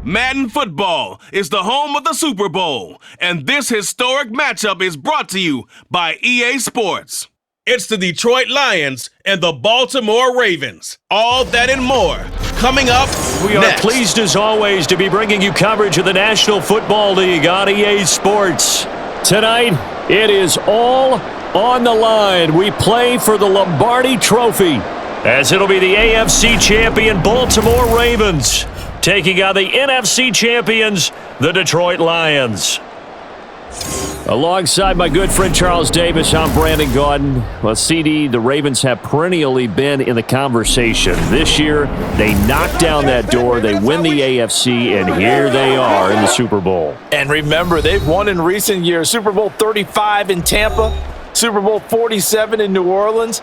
Madden Football is the home of the Super Bowl, and this historic matchup is brought to you by EA Sports. It's the Detroit Lions and the Baltimore Ravens. All that and more coming up We are pleased as always to be bringing you coverage of the National Football League on EA Sports. Tonight, it is all on the line. We play for the Lombardi Trophy, as it'll be the AFC champion Baltimore Ravens taking on the NFC champions, the Detroit Lions. Alongside my good friend Charles Davis, I'm Brandon Gaudin. Well, CD, the Ravens have perennially been in the conversation. This year, they knock down that door, they win the AFC, and here they are in the Super Bowl. And remember, they've won in recent years. Super Bowl 35 in Tampa, Super Bowl 47 in New Orleans.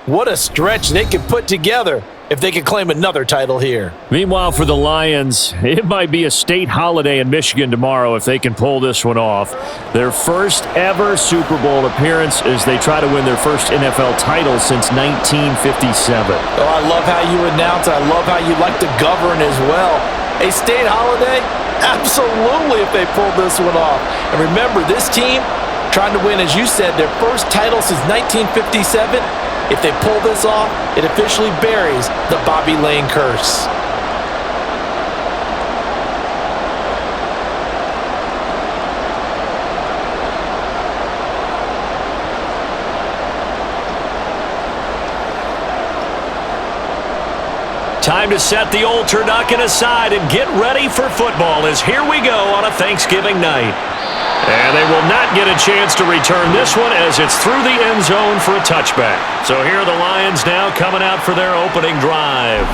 What a stretch they could put together if they could claim another title here. Meanwhile, for the Lions, it might be a state holiday in Michigan tomorrow if they can pull this one off. Their first ever Super Bowl appearance as they try to win their first NFL title since 1957. Oh, I love how you announce it. I love how you like to govern as well. A state holiday? Absolutely if they pull this one off. And remember, this team trying to win, as you said, their first title since 1957. If they pull this off, it officially buries the Bobby Lane curse. Time to set the old turducken aside and get ready for football, as here we go on a Thanksgiving night. And they will not get a chance to return this one as it's through the end zone for a touchback. So here are the Lions now coming out for their opening drive.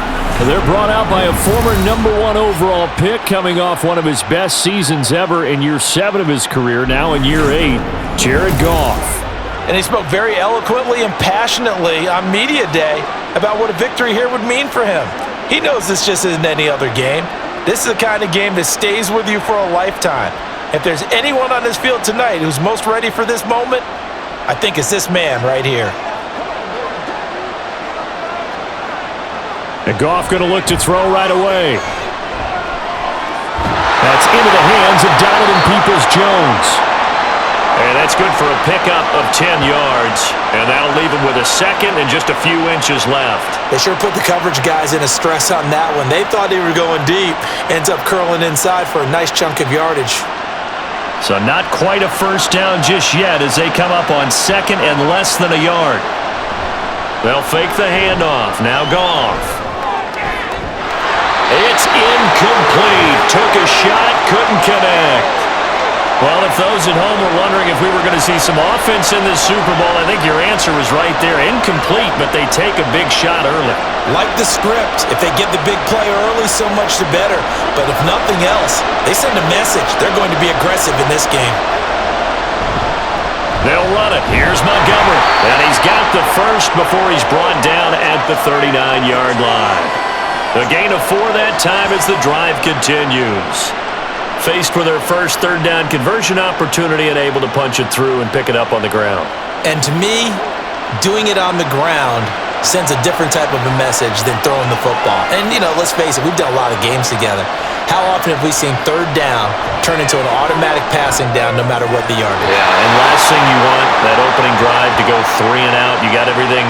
They're brought out by a former #1 overall pick coming off one of his best seasons ever in year 7 of his career, now in year 8, Jared Goff. And he spoke very eloquently and passionately on Media Day about what a victory here would mean for him. He knows this just isn't any other game. This is the kind of game that stays with you for a lifetime. If there's anyone on this field tonight who's most ready for this moment, I think it's this man right here. And Goff going to look to throw right away. That's into the hands of Donovan Peoples-Jones. And that's good for a pickup of 10 yards. And that'll leave him with a second and just a few inches left. They sure put the coverage guys in a stress on that one. They thought they were going deep. Ends up curling inside for a nice chunk of yardage. So not quite a first down just yet as they come up on second and less than a yard. They'll fake the handoff. Now Goff. It's incomplete. Took a shot, couldn't connect. Well, if those at home were wondering if we were going to see some offense in this Super Bowl, I think your answer was right there. Incomplete, but they take a big shot early. Like the script, if they get the big play early, so much the better. But if nothing else, they send a message. They're going to be aggressive in this game. They'll run it. Here's Montgomery. And he's got the first before he's brought down at the 39-yard line. A gain of 4 that time as the drive continues. Faced with their first third down conversion opportunity and able to punch it through and pick it up on the ground. And to me, doing it on the ground sends a different type of a message than throwing the football. And, you know, let's face it, we've done a lot of games together. How often have we seen third down turn into an automatic passing down no matter what the yardage? Yeah, and last thing you want, that opening drive to go 3 and out. You got everything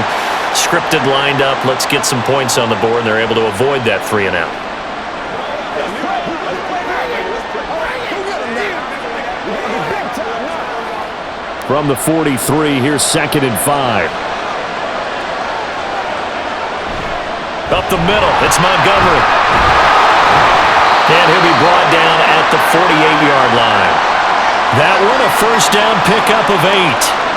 scripted, lined up. Let's get some points on the board, and they're able to avoid that 3 and out. From the 43, here's 2nd and 5. Up the middle, it's Montgomery. And he'll be brought down at the 48-yard line. That one, a first down pickup of 8.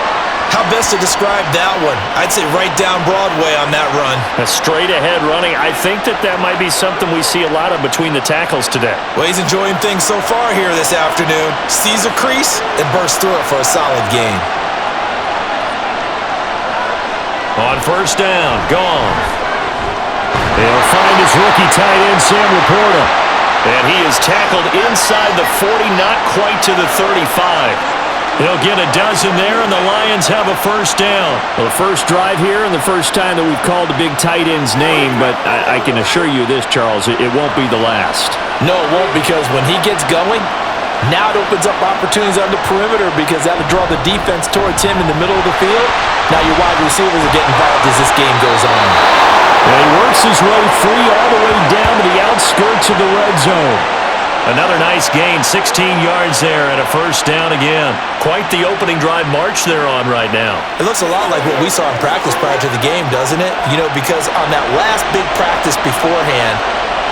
How best to describe that one? I'd say right down Broadway on that run. A straight-ahead running. I think that might be something we see a lot of between the tackles today. Well, he's enjoying things so far here this afternoon. Sees a crease and bursts through it for a solid gain. On first down, Goff. They'll find his rookie tight end, Sam Laporta. And he is tackled inside the 40, not quite to the 35. He'll get a dozen there, and the Lions have a first down. Well, the first drive here and the first time that we've called a big tight end's name, but I can assure you this, Charles, it won't be the last. No, it won't, because when he gets going, now it opens up opportunities on the perimeter because that'll draw the defense towards him in the middle of the field. Now your wide receivers will get involved as this game goes on. And he works his way free all the way down to the outskirts of the red zone. Another nice gain, 16 yards there and a first down again. Quite the opening drive march they're on right now. It looks a lot like what we saw in practice prior to the game, doesn't it? You know, because on that last big practice beforehand,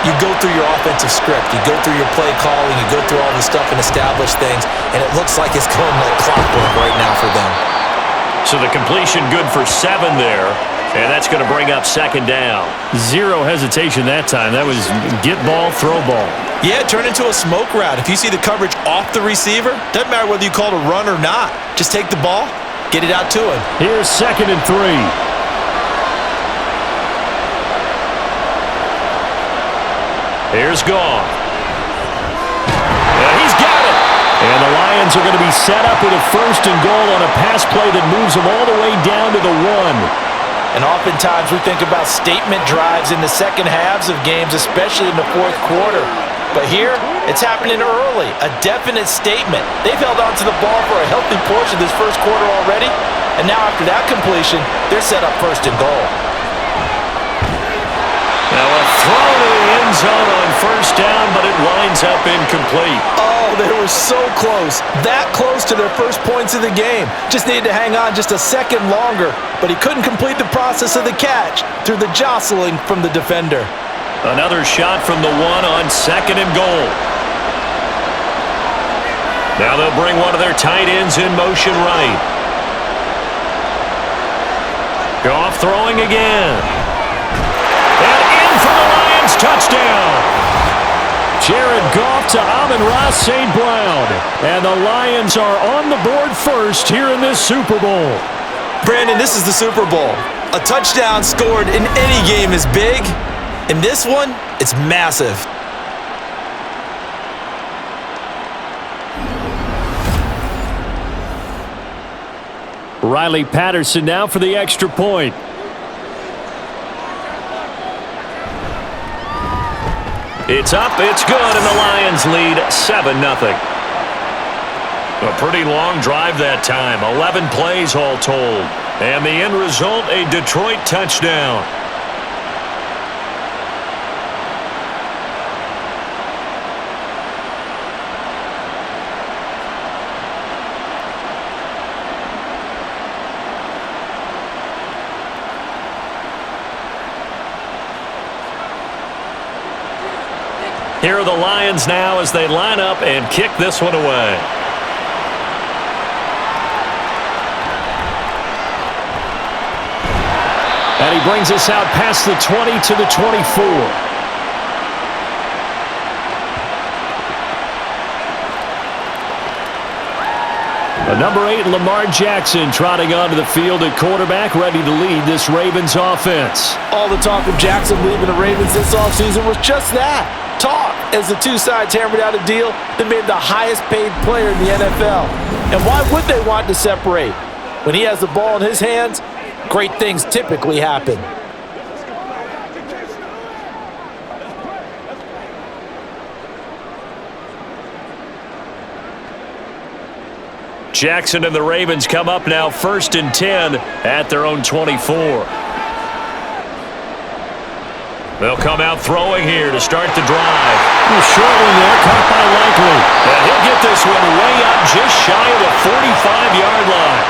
you go through your offensive script, you go through your play calling, you go through all this stuff and establish things, and it looks like it's going like clockwork right now for them. So the completion good for 7 there, and that's going to bring up second down. Zero hesitation that time. That was get ball, throw ball. Yeah, turn into a smoke route. If you see the coverage off the receiver, doesn't matter whether you call it a run or not. Just take the ball, get it out to him. Here's 2nd and 3. Here's Goff. And he's got it. And the Lions are going to be set up with a 1st and goal on a pass play that moves them all the way down to the 1. And oftentimes we think about statement drives in the second halves of games, especially in the fourth quarter. But here, it's happening early, a definite statement. They've held on to the ball for a healthy portion of this first quarter already, and now after that completion, they're set up 1st and goal. Now a throw to the end zone on 1st down, but it winds up incomplete. Oh, they were so close. That close to their first points of the game. Just needed to hang on just a second longer, but he couldn't complete the process of the catch through the jostling from the defender. Another shot from the 1 on 2nd and goal. Now they'll bring one of their tight ends in motion right. Goff throwing again. And in for the Lions, touchdown. Jared Goff to Amon-Ra St. Brown. And the Lions are on the board first here in this Super Bowl. Brandon, this is the Super Bowl. A touchdown scored in any game is big. In this one, it's massive. Riley Patterson now for the extra point. It's up, it's good, and the Lions lead 7-0. A pretty long drive that time, 11 plays all told. And the end result, a Detroit touchdown. Here are the Lions now as they line up and kick this one away. And he brings us out past the 20 to the 24. Number 8, Lamar Jackson, trotting onto the field at quarterback, ready to lead this Ravens offense. All the talk of Jackson leaving the Ravens this offseason was just that. Talk, as the two sides hammered out a deal that made him the highest paid player in the NFL. And why would they want to separate? When he has the ball in his hands, great things typically happen. Jackson and the Ravens come up now 1st and 10 at their own 24. They'll come out throwing here to start the drive. Shortly there, caught by Likely. And he'll get this one way up just shy of the 45-yard line.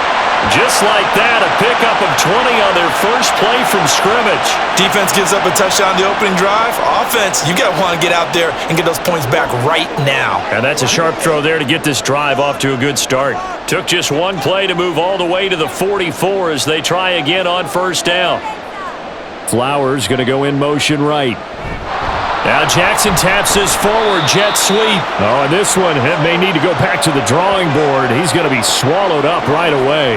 Just like that, a pickup of 20 on their first play from scrimmage. Defense gives up a touchdown the opening drive. Offense, you got to want to get out there and get those points back right now. And that's a sharp throw there to get this drive off to a good start. Took just one play to move all the way to the 44 as they try again on 1st down. Flowers going to go in motion right. Now Jackson taps this forward jet sweep. Oh, and this one may need to go back to the drawing board. He's going to be swallowed up right away.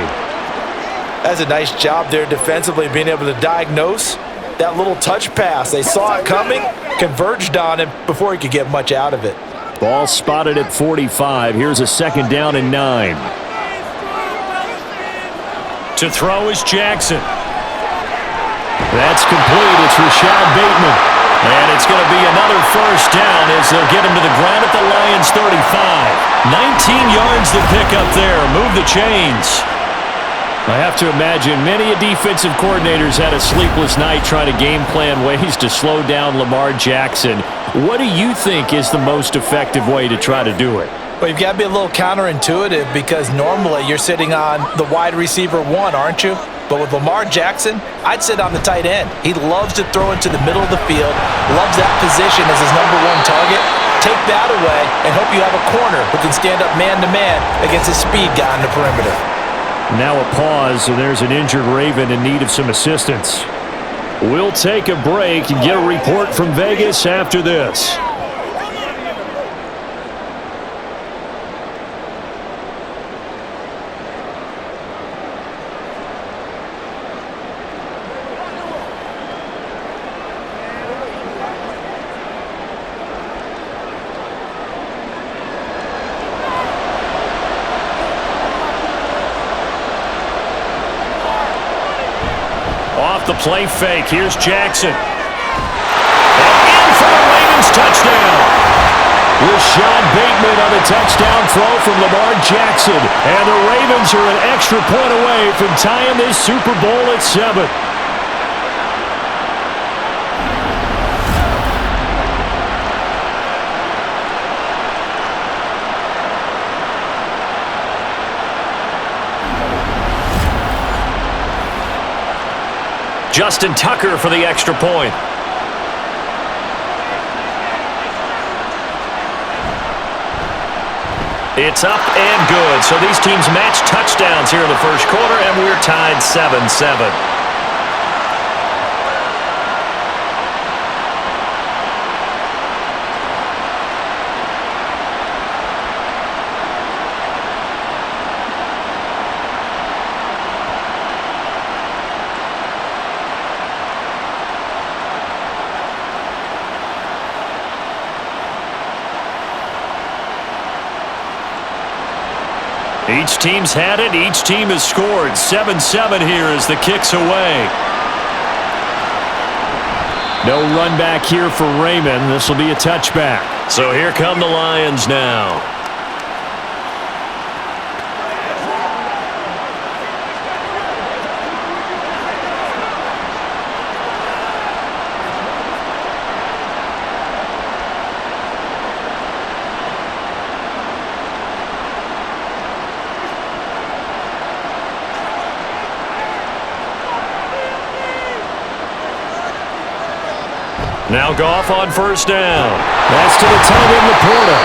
That's a nice job there defensively, being able to diagnose that little touch pass. They saw it coming, converged on him before he could get much out of it. Ball spotted at 45. Here's a 2nd down and 9. To throw is Jackson. That's complete. It's Rashad Bateman. And it's going to be another first down as they'll get him to the ground at the Lions' 35. 19 yards to pick up there. Move the chains. I have to imagine many defensive coordinators had a sleepless night trying to game plan ways to slow down Lamar Jackson. What do you think is the most effective way to try to do it? Well, you've got to be a little counterintuitive because normally you're sitting on the wide receiver one, aren't you? But with Lamar Jackson, I'd sit on the tight end. He loves to throw into the middle of the field, loves that position as his number one target. Take that away and hope you have a corner who can stand up man-to-man against a speed guy on the perimeter. Now a pause, and there's an injured Raven in need of some assistance. We'll take a break and get a report from Vegas after this. Off the play fake, here's Jackson. And in for the Ravens touchdown. Rashad Bateman on a touchdown throw from Lamar Jackson. And the Ravens are an extra point away from tying this Super Bowl at 7. Justin Tucker for the extra point. It's up and good. So these teams match touchdowns here in the first quarter, and we're tied 7-7. Each team's had it. Each team has scored. 7-7 here as the kick's away. No run back here for Raymond. This will be a touchback. So here come the Lions now. Now Goff on first down. That's to the tight end, Laporta.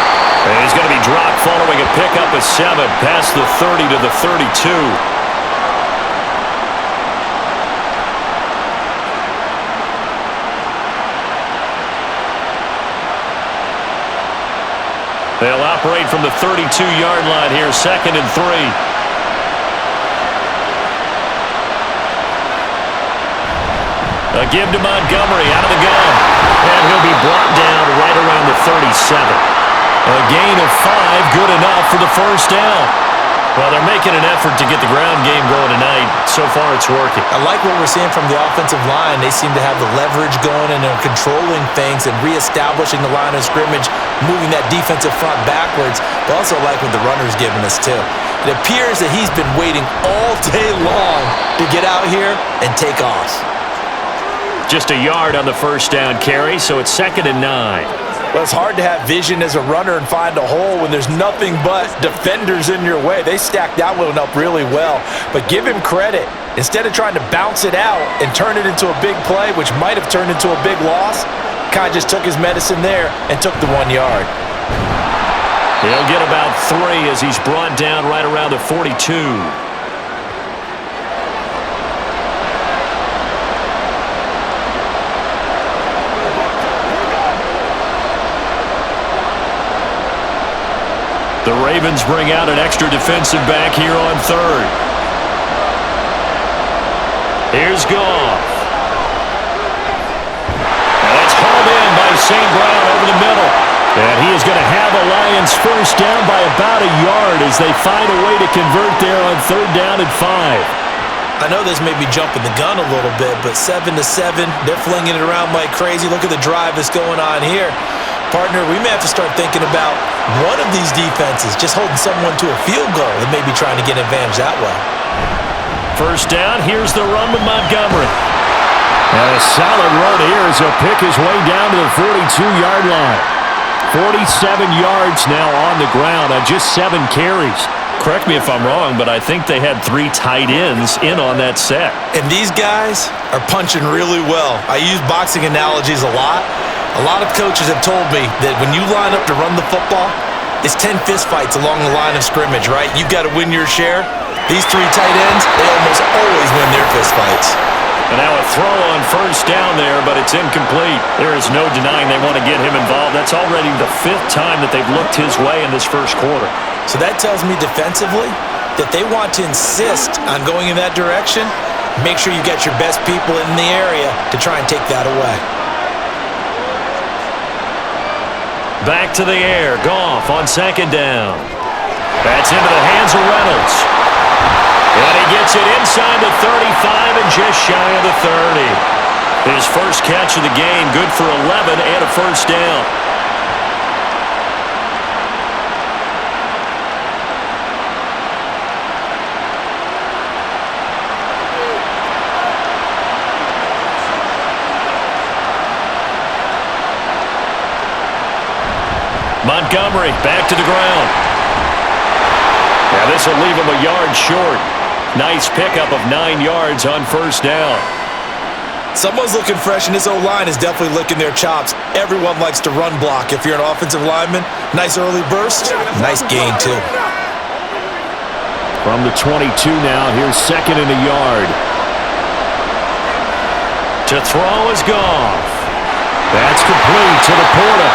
And he's going to be dropped following a pickup of 7 past the 30 to the 32. They'll operate from the 32-yard line here, 2nd and 3. A give to Montgomery out of the gun. And he'll be brought down right around the 37. A gain of 5, good enough for the first down. Well, they're making an effort to get the ground game going tonight. So far, it's working. I like what we're seeing from the offensive line. They seem to have the leverage going and are controlling things and reestablishing the line of scrimmage, moving that defensive front backwards. But also like what the runner's giving us, too. It appears that he's been waiting all day long to get out here and take off. Just a yard on the first down carry, so it's 2nd and 9. Well, it's hard to have vision as a runner and find a hole when there's nothing but defenders in your way. They stacked that one up really well. But give him credit. Instead of trying to bounce it out and turn it into a big play, which might have turned into a big loss, kind of just took his medicine there and took the 1 yard. He'll get about 3 as he's brought down right around the 42. The Ravens bring out an extra defensive back here on 3rd. Here's Goff. And that's hauled in by St. Brown over the middle. And he is going to have a Lions first down by about a yard as they find a way to convert there on 3rd down and 5. I know this may be jumping the gun a little bit, but 7-7, they're flinging it around like crazy. Look at the drive that's going on here. Partner, we may have to start thinking about one of these defenses just holding someone to a field goal and maybe trying to get an advantage that way. First down, here's the run with Montgomery. And a solid run here as he'll pick his way down to the 42-yard line. 47 yards now on the ground on just 7 carries. Correct me if I'm wrong, but I think they had 3 tight ends in on that set. And these guys are punching really well. I use boxing analogies a lot. A lot of coaches have told me that when you line up to run the football, it's 10 fistfights along the line of scrimmage, right? You've got to win your share. These 3 tight ends, they almost always win their fistfights. And now a throw on first down there, but it's incomplete. There is no denying they want to get him involved. That's already the 5th time that they've looked his way in this first quarter. So that tells me defensively that they want to insist on going in that direction. Make sure you get your best people in the area to try and take that away. Back to the air. Goff on second down. That's into the hands of Reynolds. And he gets it inside the 35 and just shy of the 30. His first catch of the game, good for 11 and a first down. Montgomery back to the ground. Now this will leave him a yard short. Nice pickup of 9 yards on first down. Someone's looking fresh, and this O-line is definitely licking their chops. Everyone likes to run block if you're an offensive lineman. Nice early burst. Nice gain, too. From the 22 now, here's second and a yard. To throw is Goff. That's complete to Laporta.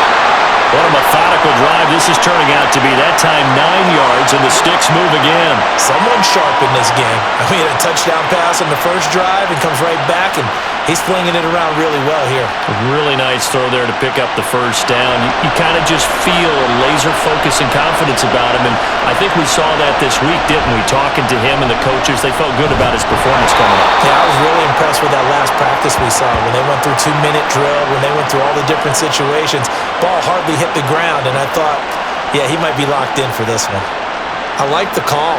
What a methodical drive this is turning out to be. That time 9 yards, and the sticks move again. Someone's sharp in this game. I mean, a touchdown pass on the first drive and comes right back, and he's flinging it around really well here. A really nice throw there to pick up the first down. You kind of just feel a laser focus and confidence about him, and I think we saw that this week, didn't we? Talking to him and the coaches, they felt good about his performance coming up. Yeah, I was really impressed with that last practice we saw when they went through 2-minute drill, when they went through all the different situations. Ball hardly hit the ground, and I thought, yeah, he might be locked in for this one. I like the call.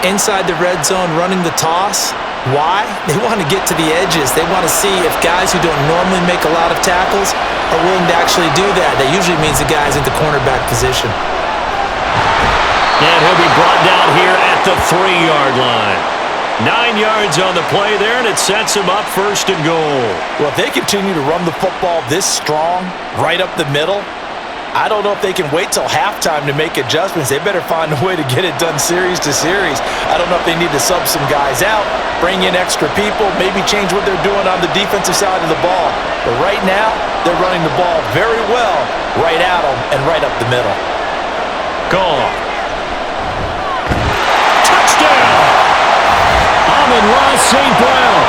Inside the red zone, running the toss. Why? They want to get to the edges. They want to see if guys who don't normally make a lot of tackles are willing to actually do that. That usually means the guy's at the cornerback position. And he'll be brought down here at the 3-yard line. 9 yards on the play there, and it sets him up first and goal. Well, if they continue to run the football this strong, right up the middle, I don't know if they can wait till halftime to make adjustments. They better find a way to get it done series to series. I don't know if they need to sub some guys out, bring in extra people, maybe change what they're doing on the defensive side of the ball. But right now, they're running the ball very well right at them and right up the middle. Gone. Touchdown! Amon-Ra St. Brown,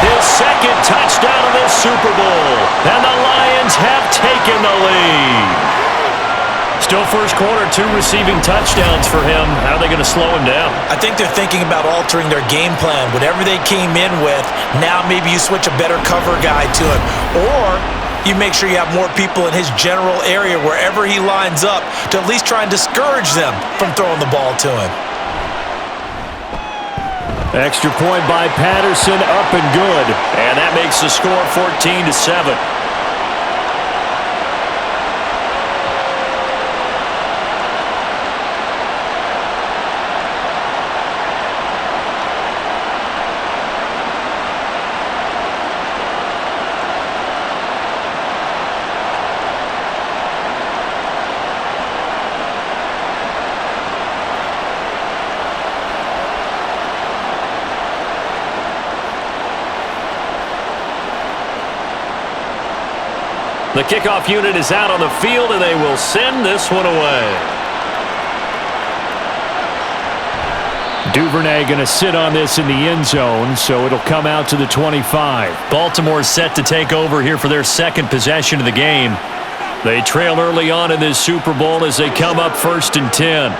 his second touchdown of this Super Bowl, and the Lions have taken the lead. Still first quarter, 2 receiving touchdowns for him. How are they going to slow him down? I think they're thinking about altering their game plan. Whatever they came in with, now maybe you switch a better cover guy to him. Or you make sure you have more people in his general area wherever he lines up to at least try and discourage them from throwing the ball to him. Extra point by Patterson, up and good. And that makes the score 14-7. The kickoff unit is out on the field, and they will send this one away. Duvernay going to sit on this in the end zone, so it'll come out to the 25. Baltimore set to take over here for their second possession of the game. They trail early on in this Super Bowl as they come up 1st and 10.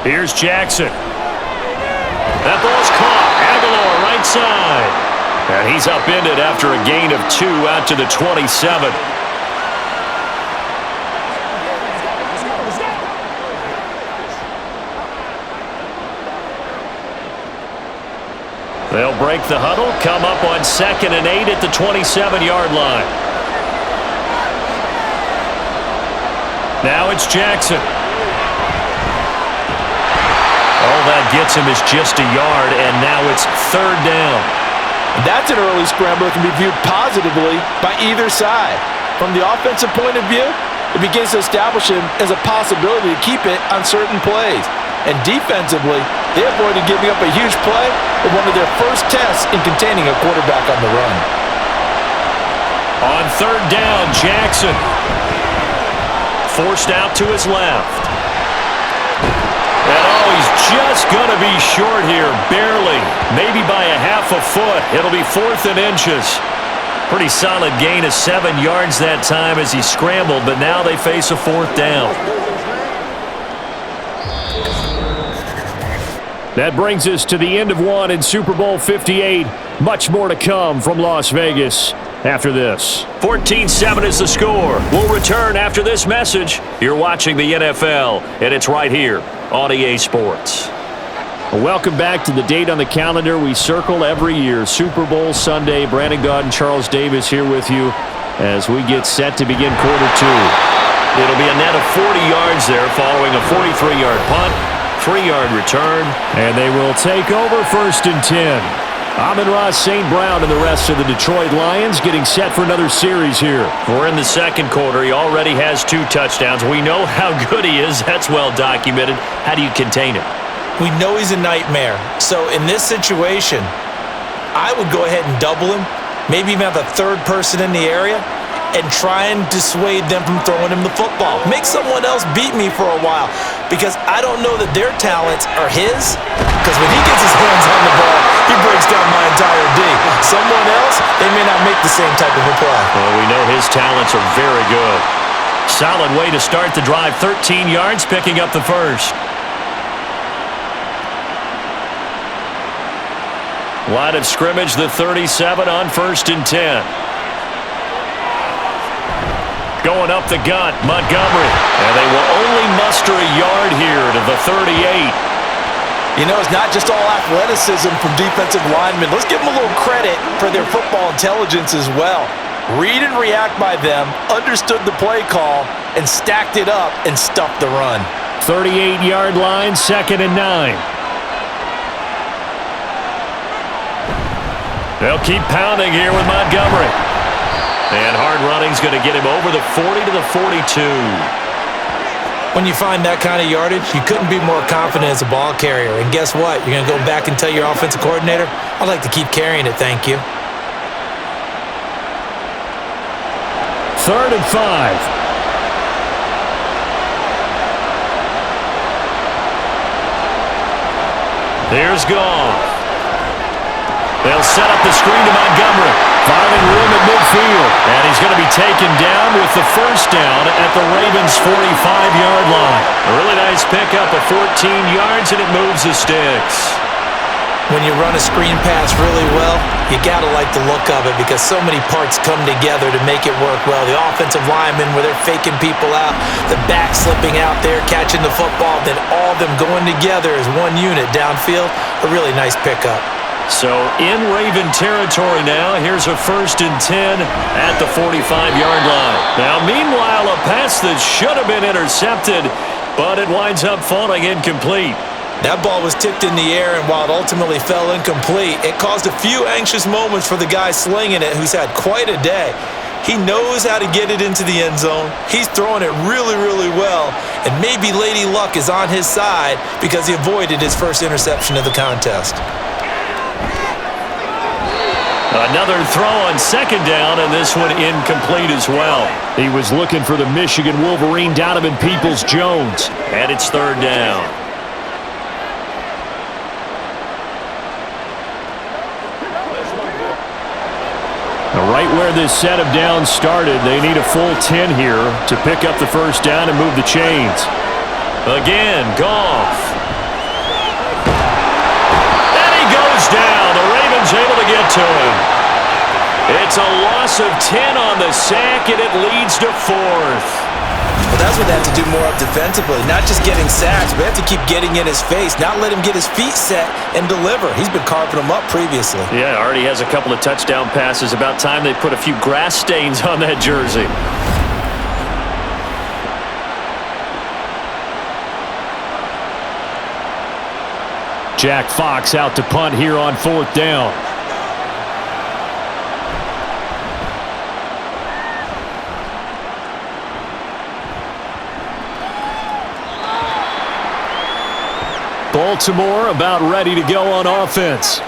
Here's Jackson. That ball's caught. Aguilar right side. And he's upended after a gain of 2 out to the 27. They'll break the huddle, come up on 2nd and 8 at the 27-yard line. Now it's Jackson. All that gets him is just a yard, and now it's 3rd down. That's an early scramble that can be viewed positively by either side. From the offensive point of view, it begins to establish him as a possibility to keep it on certain plays. And defensively, they avoided giving up a huge play in one of their first tests in containing a quarterback on the run. On 3rd down, Jackson. Forced out to his left. And he's just going to be short here, barely. Maybe by a half a foot. It'll be 4th and inches. Pretty solid gain of 7 yards that time as he scrambled, but now they face a 4th down. That brings us to the end of one in Super Bowl 58. Much more to come from Las Vegas after this. 14-7 is the score. We'll return after this message. You're watching the NFL, and it's right here on EA Sports. Welcome back to the date on the calendar we circle every year, Super Bowl Sunday. Brandon Gaud and Charles Davis here with you as we get set to begin quarter 2. It'll be a net of 40 yards there following a 43-yard punt. 3-yard return, and they will take over 1st and 10. Amon-Ra St. Brown and the rest of the Detroit Lions getting set for another series here. We're in the 2nd quarter. He already has 2 touchdowns. We know how good he is. That's well documented. How do you contain him? We know he's a nightmare. So in this situation, I would go ahead and double him, maybe even have a 3rd person in the area, and try and dissuade them from throwing him the football. Make someone else beat me for a while, because I don't know that their talents are his, because when he gets his hands on the ball, he breaks down my entire D. Someone else, they may not make the same type of a play. Well, we know his talents are very good. Solid way to start the drive. 13 yards, picking up the first. Line of scrimmage, the 37 on 1st and 10. Going up the gut, Montgomery. And they will only muster a yard here to the 38. You know, it's not just all athleticism from defensive linemen. Let's give them a little credit for their football intelligence as well. Read and react by them, understood the play call, and stacked it up and stuffed the run. 38-yard line, 2nd and 9. They'll keep pounding here with Montgomery. And hard running's going to get him over the 40 to the 42. When you find that kind of yardage, you couldn't be more confident as a ball carrier. And guess what? You're going to go back and tell your offensive coordinator, I'd like to keep carrying it, thank you. 3rd and 5. Here's Goff. They'll set up the screen to Montgomery. Finding room at midfield. And he's going to be taken down with the 1st down at the Ravens' 45-yard line. A really nice pickup of 14 yards, and it moves the sticks. When you run a screen pass really well, you got to like the look of it because so many parts come together to make it work well. The offensive linemen, where they're faking people out, the back slipping out there, catching the football, then all of them going together as one unit downfield. A really nice pickup. So in Raven territory now, here's a 1st and 10 at the 45-yard line. Now, meanwhile, a pass that should have been intercepted, but it winds up falling incomplete. That ball was tipped in the air, and while it ultimately fell incomplete, it caused a few anxious moments for the guy slinging it, who's had quite a day. He knows how to get it into the end zone. He's throwing it really, really well, and maybe Lady Luck is on his side because he avoided his first interception of the contest. Another throw on 2nd down, and this one incomplete as well. He was looking for the Michigan Wolverine, Donovan Peoples-Jones, and it's 3rd down. Now, right where this set of downs started, they need a full 10 here to pick up the 1st down and move the chains. Again, Goff. return. It's a loss of 10 on the sack, and it leads to 4th. Well, that's what they have to do more of defensively, not just getting sacks, but they have to keep getting in his face, not let him get his feet set and deliver. He's been carving them up previously. Yeah, already has a couple of touchdown passes. About time they put a few grass stains on that jersey. Jack Fox out to punt here on 4th down. Baltimore about ready to go on offense.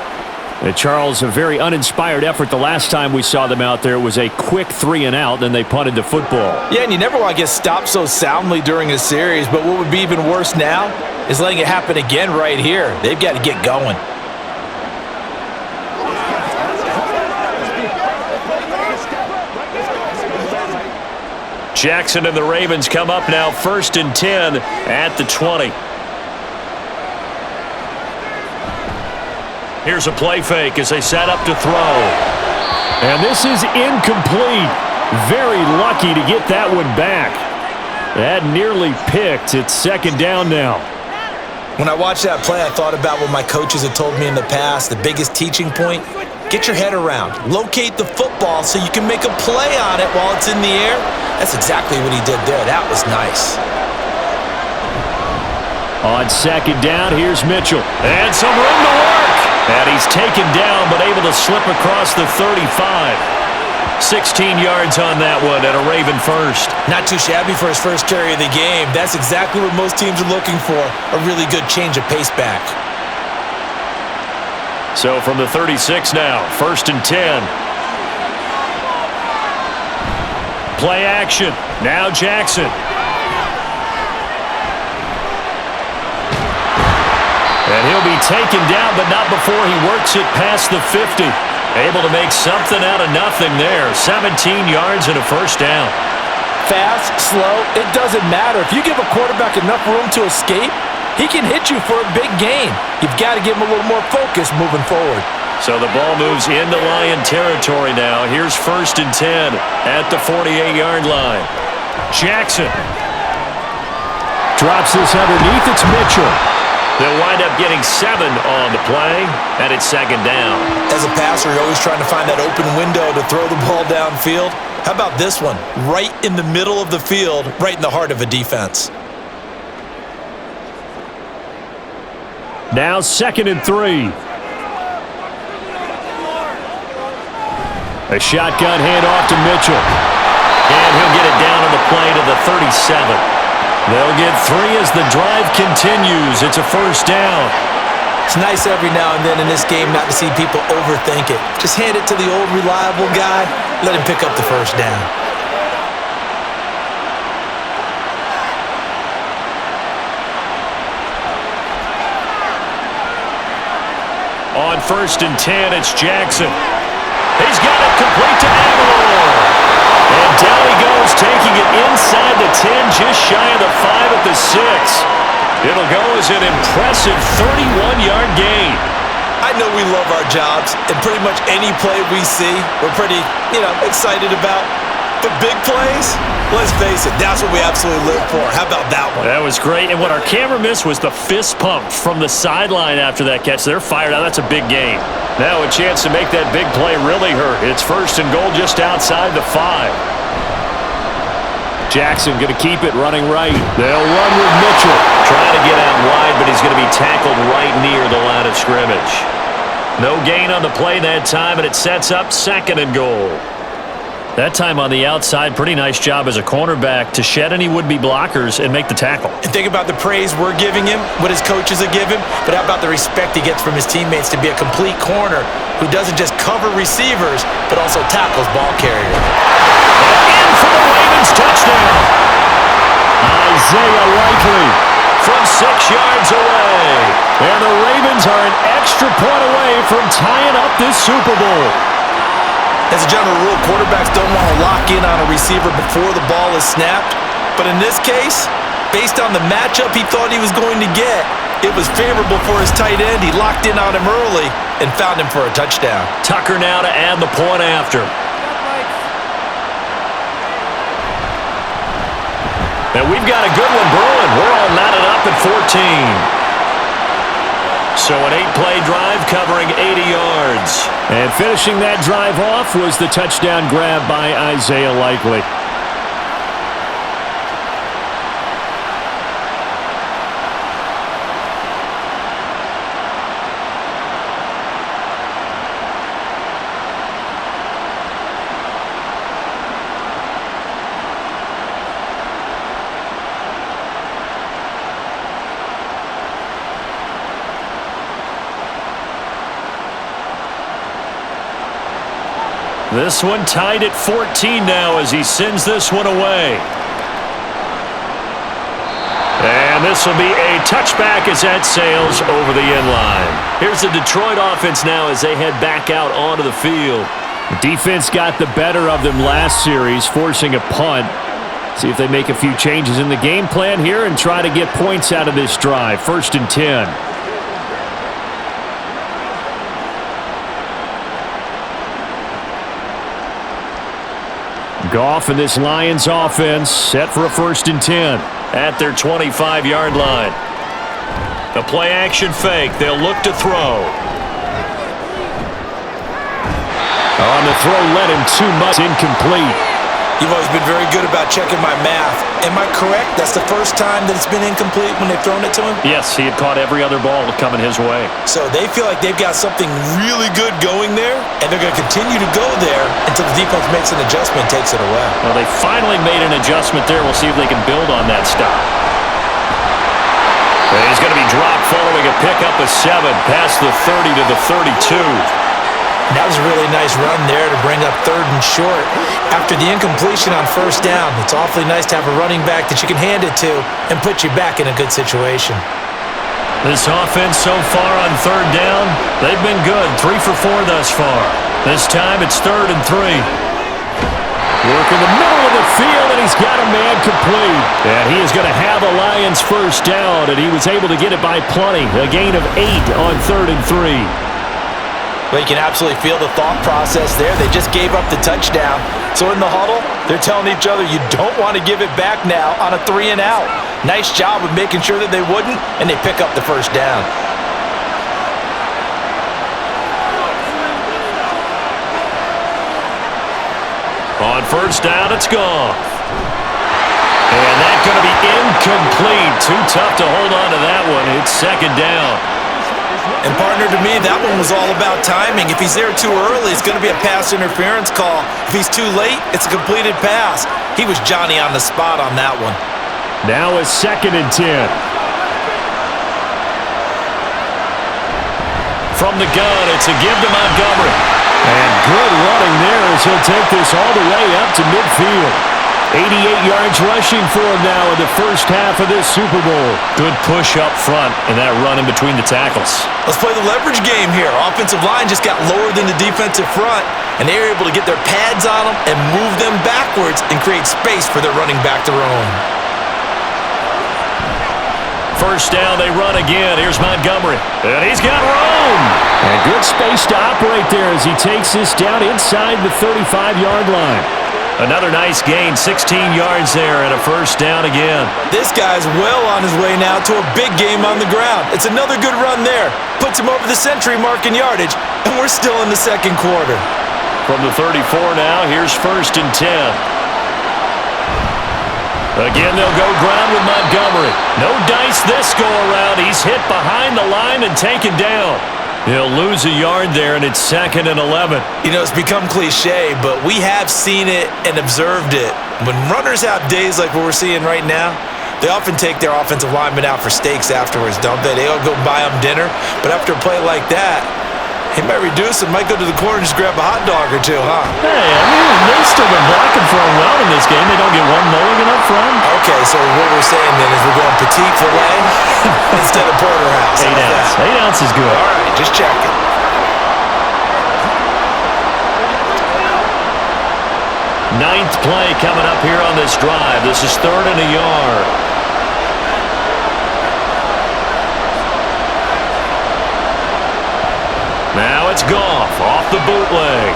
And Charles, a very uninspired effort the last time we saw them out there. It was a quick 3-and-out, then they punted the football. Yeah, and you never want to get stopped so soundly during a series, but what would be even worse now is letting it happen again right here. They've got to get going. Jackson and the Ravens come up now 1st and 10 at the 20. Here's a play fake as they set up to throw. And this is incomplete. Very lucky to get that one back. That nearly picked. It's 2nd down now. When I watched that play, I thought about what my coaches had told me in the past. The biggest teaching point, get your head around. Locate the football so you can make a play on it while it's in the air. That's exactly what he did there. That was nice. On 2nd down, here's Mitchell. And some room to work. And he's taken down, but able to slip across the 35. 16 yards on that one and a Raven first. Not too shabby for his first carry of the game. That's exactly what most teams are looking for, a really good change of pace back. So from the 36 now, 1st and 10. Play action. Now Jackson. And he'll be taken down, but not before he works it past the 50. Able to make something out of nothing there. 17 yards and a first down. Fast, slow, it doesn't matter. If you give a quarterback enough room to escape, he can hit you for a big gain. You've got to give him a little more focus moving forward. So the ball moves into Lion territory now. Here's 1st and 10 at the 48-yard line. Jackson drops this underneath. It's Mitchell. They'll wind up getting 7 on the play, and it's 2nd down. As a passer, you're always trying to find that open window to throw the ball downfield. How about this one? Right in the middle of the field, right in the heart of a defense. Now 2nd and 3. A shotgun handoff to Mitchell. And he'll get it down on the play to the 37. They'll get 3 as the drive continues. It's a first down. It's nice every now and then in this game not to see people overthink it. Just hand it to the old reliable guy. Let him pick up the first down. On 1st and 10, it's Jackson. He's got it complete to Aguilar. And down he goes, taking it inside the 10, just shy of the 5 at the 6. It'll go as an impressive 31-yard gain. I know we love our jobs, and pretty much any play we see, we're pretty, excited about. But big plays, let's face it, that's what we absolutely live for. How about that one? That was great, and what our camera missed was the fist pump from the sideline after that catch. They're fired out. That's a big gain. Now a chance to make that big play really hurt. It's 1st and goal just outside the 5. Jackson going to keep it running right. They'll run with Mitchell. Trying to get out wide, but he's going to be tackled right near the line of scrimmage. No gain on the play that time, and it sets up 2nd and goal. That time on the outside, pretty nice job as a cornerback to shed any would-be blockers and make the tackle. And think about the praise we're giving him, what his coaches are giving, but how about the respect he gets from his teammates to be a complete corner who doesn't just cover receivers, but also tackles ball carriers. In for the Ravens touchdown. Isaiah Likely from 6 yards away. And the Ravens are an extra point away from tying up this Super Bowl. As a general rule, quarterbacks don't want to lock in on a receiver before the ball is snapped. But in this case, based on the matchup he thought he was going to get, It was favorable for his tight end. He locked in on him early and found him for a touchdown. Tucker now to add the point after. And we've got a good one brewing. We're all knotted up at 14. So an 8-play drive covering 80 yards. And finishing that drive off was the touchdown grab by Isaiah Likely. This one tied at 14 now as he sends this one away. And this will be a touchback as that sails over the end line. Here's the Detroit offense now as they head back out onto the field. The defense got the better of them last series, forcing a punt. See if they make a few changes in the game plan here and try to get points out of this drive. 1st and 10. Goff and this Lions offense set for a 1st and 10. At their 25-yard line. The play action fake. They'll look to throw. On the throw, led him too much. Incomplete. You've always been very good about checking my math. Am I correct? That's the first time that it's been incomplete when they've thrown it to him? Yes, he had caught every other ball coming his way. So they feel like they've got something really good going there, and they're going to continue to go there until the defense makes an adjustment, takes it away. Well, they finally made an adjustment there. We'll see if they can build on that stop. He's going to be dropped following a pickup of 7 past the 30 to the 32. That was a really nice run there to bring up 3rd and short. After the incompletion on 1st down, it's awfully nice to have a running back that you can hand it to and put you back in a good situation. This offense so far on 3rd down, they've been good. 3 for 4 thus far. This time it's 3rd and 3. Work in the middle of the field, and he's got a man complete. And he is going to have a Lions 1st down, and he was able to get it by plenty. A gain of 8 on 3rd and 3. Well, you can absolutely feel the thought process there. They just gave up the touchdown. So in the huddle, they're telling each other, you don't want to give it back now on a 3 and out. Nice job of making sure that they wouldn't, and they pick up the 1st down. On 1st down, it's gone. And that's going to be incomplete. Too tough to hold on to that one. It's 2nd down. And partner, to me, that one was all about timing. If he's there too early, it's going to be a pass interference call. If he's too late, it's a completed pass. He was Johnny on the spot on that one. Now a 2nd and 10. From the gun, it's a give to Montgomery. And good running there as he'll take this all the way up to midfield. 88 yards rushing for him now in the 1st half of this Super Bowl. Good push up front and that run in between the tackles. Let's play the leverage game here. Offensive line just got lower than the defensive front, and they were able to get their pads on them and move them backwards and create space for their running back to roam. 1st down, they run again. Here's Montgomery. And he's got room. And good space to operate there as he takes this down inside the 35-yard line. Another nice gain, 16 yards there and a 1st down again. This guy's well on his way now to a big game on the ground. It's another good run there. Puts him over the century mark in yardage, and we're still in the 2nd quarter. From the 34 now, here's 1st and 10. Again, they'll go ground with Montgomery. No dice this go-around. He's hit behind the line and taken down. He'll lose a yard there, and it's 2nd and 11. You know, it's become cliche, but we have seen it and observed it. When runners have days like what we're seeing right now, they often take their offensive linemen out for steaks afterwards, don't they? They all go buy them dinner, but after a play like that, he might reduce it, might go to the corner and just grab a hot dog or two, huh? Hey, I mean, they've still been blocking for him well in this game. They don't get one mulligan up front. Okay, so what we're saying then is we're going petite filet instead of porterhouse. 8 ounce. 8 ounce is good. All right, just checking. Ninth play coming up here on this drive. This is 3rd and a yard. It's Goff off the bootleg.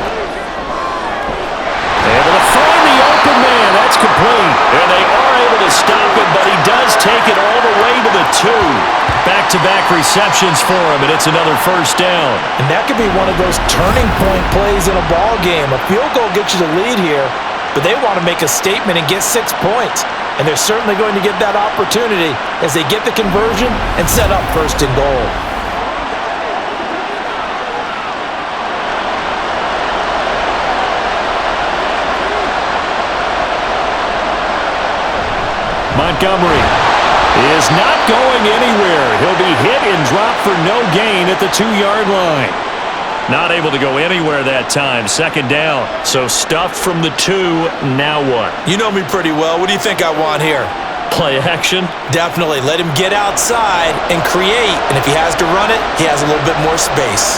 Able to find the open man. That's complete. And they are able to stop him, but he does take it all the way to the 2. Back-to-back receptions for him, and it's another first down. And that could be one of those turning point plays in a ball game. A field goal gets you the lead here, but they want to make a statement and get 6 points. And they're certainly going to get that opportunity as they get the conversion and set up first and goal. Montgomery is not going anywhere. He'll be hit and dropped for no gain at the 2-yard line. Not able to go anywhere that time. Second down. So stuffed from the 2. Now what? You know me pretty well. What do you think I want here? Play action? Definitely. Let him get outside and create. And if he has to run it, he has a little bit more space.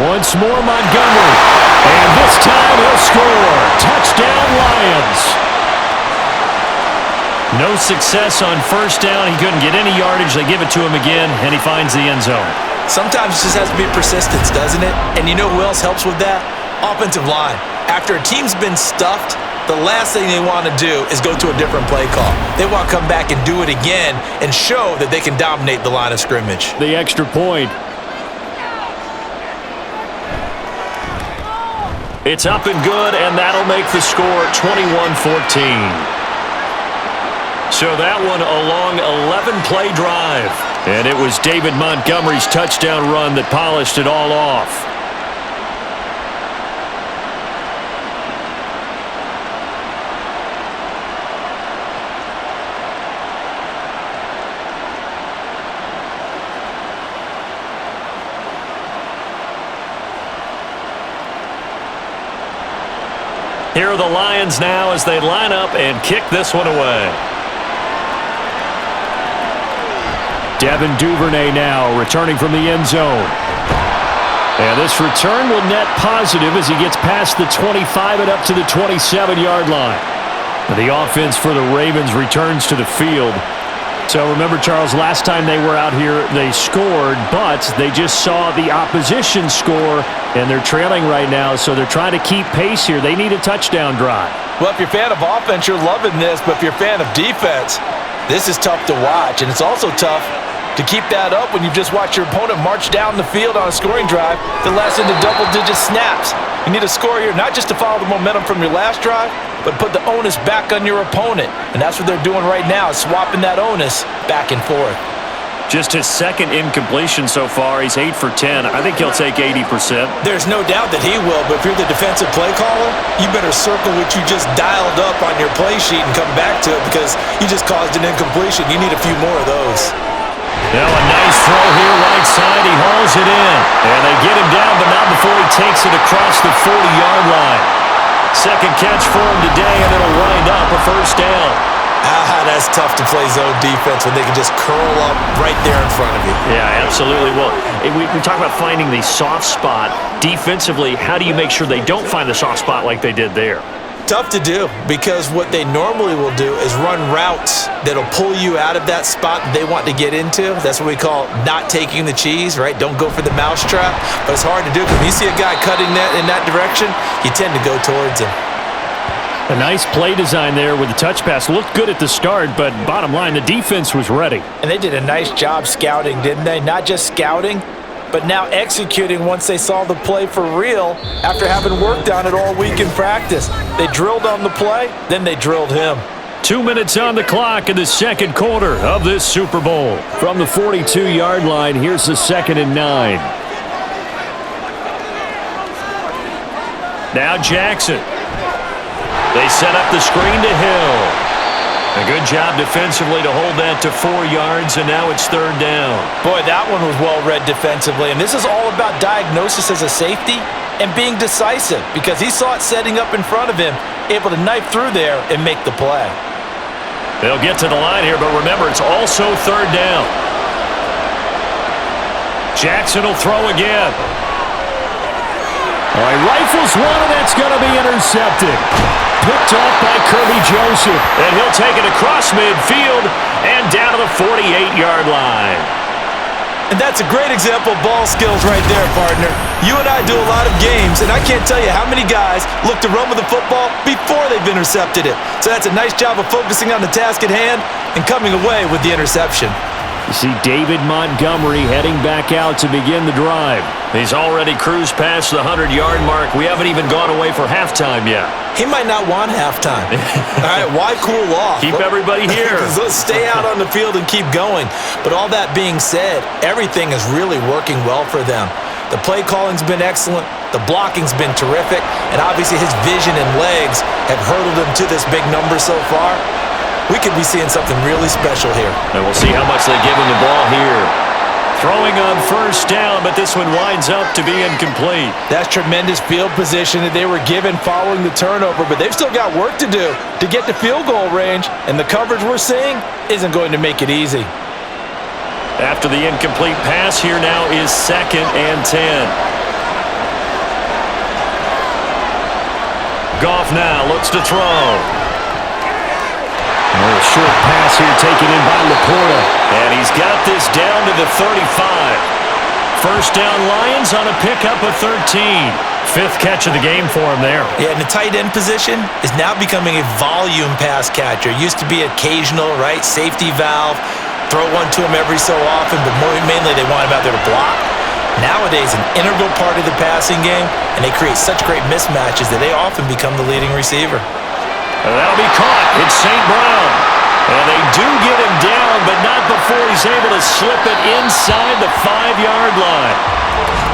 Once more, Montgomery. And this time he'll score. Touchdown, Lions. No success on first down. He couldn't get any yardage. They give it to him again, and he finds the end zone. Sometimes it just has to be persistence, doesn't it? And you know who else helps with that? Offensive line. After a team's been stuffed, the last thing they want to do is go to a different play call. They want to come back and do it again and show that they can dominate the line of scrimmage. The extra point. It's up and good, and that'll make the score 21-14. So that one a long 11-play drive. And it was David Montgomery's touchdown run that polished it all off. Here are the Lions now as they line up and kick this one away. Devin Duvernay now returning from the end zone. And this return will net positive as he gets past the 25 and up to the 27-yard line. The offense for the Ravens returns to the field. So remember, Charles, last time they were out here, they scored, but they just saw the opposition score, and they're trailing right now, so they're trying to keep pace here. They need a touchdown drive. Well, if you're a fan of offense, you're loving this, but if you're a fan of defense, this is tough to watch, and it's also tough to keep that up when you've just watched your opponent march down the field on a scoring drive that lasts into double-digit snaps. You need a score here, not just to follow the momentum from your last drive, but put the onus back on your opponent. And that's what they're doing right now, is swapping that onus back and forth. Just his second incompletion so far. He's 8 for 10. I think he'll take 80%. There's no doubt that he will, but if you're the defensive play caller, you better circle what you just dialed up on your play sheet and come back to it because you just caused an incompletion. You need a few more of those. Now a nice throw here right side. He hauls it in. And they get him down, but not before he takes it across the 40-yard line. Second catch for him today, and it'll wind up a first down. That's tough to play zone defense when they can just curl up right there in front of you. Yeah, absolutely. Well, we talk about finding the soft spot. Defensively, how do you make sure they don't find the soft spot like they did there? Tough to do because what they normally will do is run routes that'll pull you out of that spot that they want to get into. That's what we call not taking the cheese, right? Don't go for the mousetrap. But it's hard to do because when you see a guy cutting that in that direction, you tend to go towards him. A nice play design there with the touch pass. Looked good at the start, but bottom line, the defense was ready. And they did a nice job scouting, didn't they? Not just scouting, but now executing once they saw the play for real after having worked on it all week in practice. They drilled on the play, then they drilled him. 2 minutes on the clock in the second quarter of this Super Bowl. From the 42-yard line, here's the 2nd and 9. Now Jackson. They set up the screen to Hill. A good job defensively to hold that to 4 yards, and now it's 3rd down. Boy, that one was well read defensively, and this is all about diagnosis as a safety and being decisive because he saw it setting up in front of him, able to knife through there and make the play. They'll get to the line here, but remember, it's also 3rd down. Jackson will throw again. All right, rifles one, and that's going to be intercepted. Picked off by Kirby Joseph. And he'll take it across midfield and down to the 48-yard line. And that's a great example of ball skills right there, partner. You and I do a lot of games, and I can't tell you how many guys look to run with the football before they've intercepted it. So that's a nice job of focusing on the task at hand and coming away with the interception. You see David Montgomery heading back out to begin the drive. He's already cruised past the 100-yard mark. We haven't even gone away for halftime yet. He might not want halftime. All right, why cool off? Keep everybody here. Let's stay out on the field and keep going. But all that being said, everything is really working well for them. The play calling's been excellent. The blocking's been terrific. And obviously his vision and legs have hurdled him to this big number so far. We could be seeing something really special here. And we'll see how much they give him the ball here. Throwing on first down, but this one winds up to be incomplete. That's tremendous field position that they were given following the turnover, but they've still got work to do to get to field goal range, and the coverage we're seeing isn't going to make it easy. After the incomplete pass, here now is 2nd and 10. Goff now looks to throw. A short pass here taken in by Laporta. And he's got this down to the 35. First down Lions on a pickup of 13. 5th catch of the game for him there. Yeah, and the tight end position is now becoming a volume pass catcher. Used to be occasional, right? Safety valve. Throw one to him every so often, but mainly they want him out there to block. Nowadays, an integral part of the passing game, and they create such great mismatches that they often become the leading receiver. And that'll be caught. It's St. Brown. And they do get him down, but not before he's able to slip it inside the 5-yard line.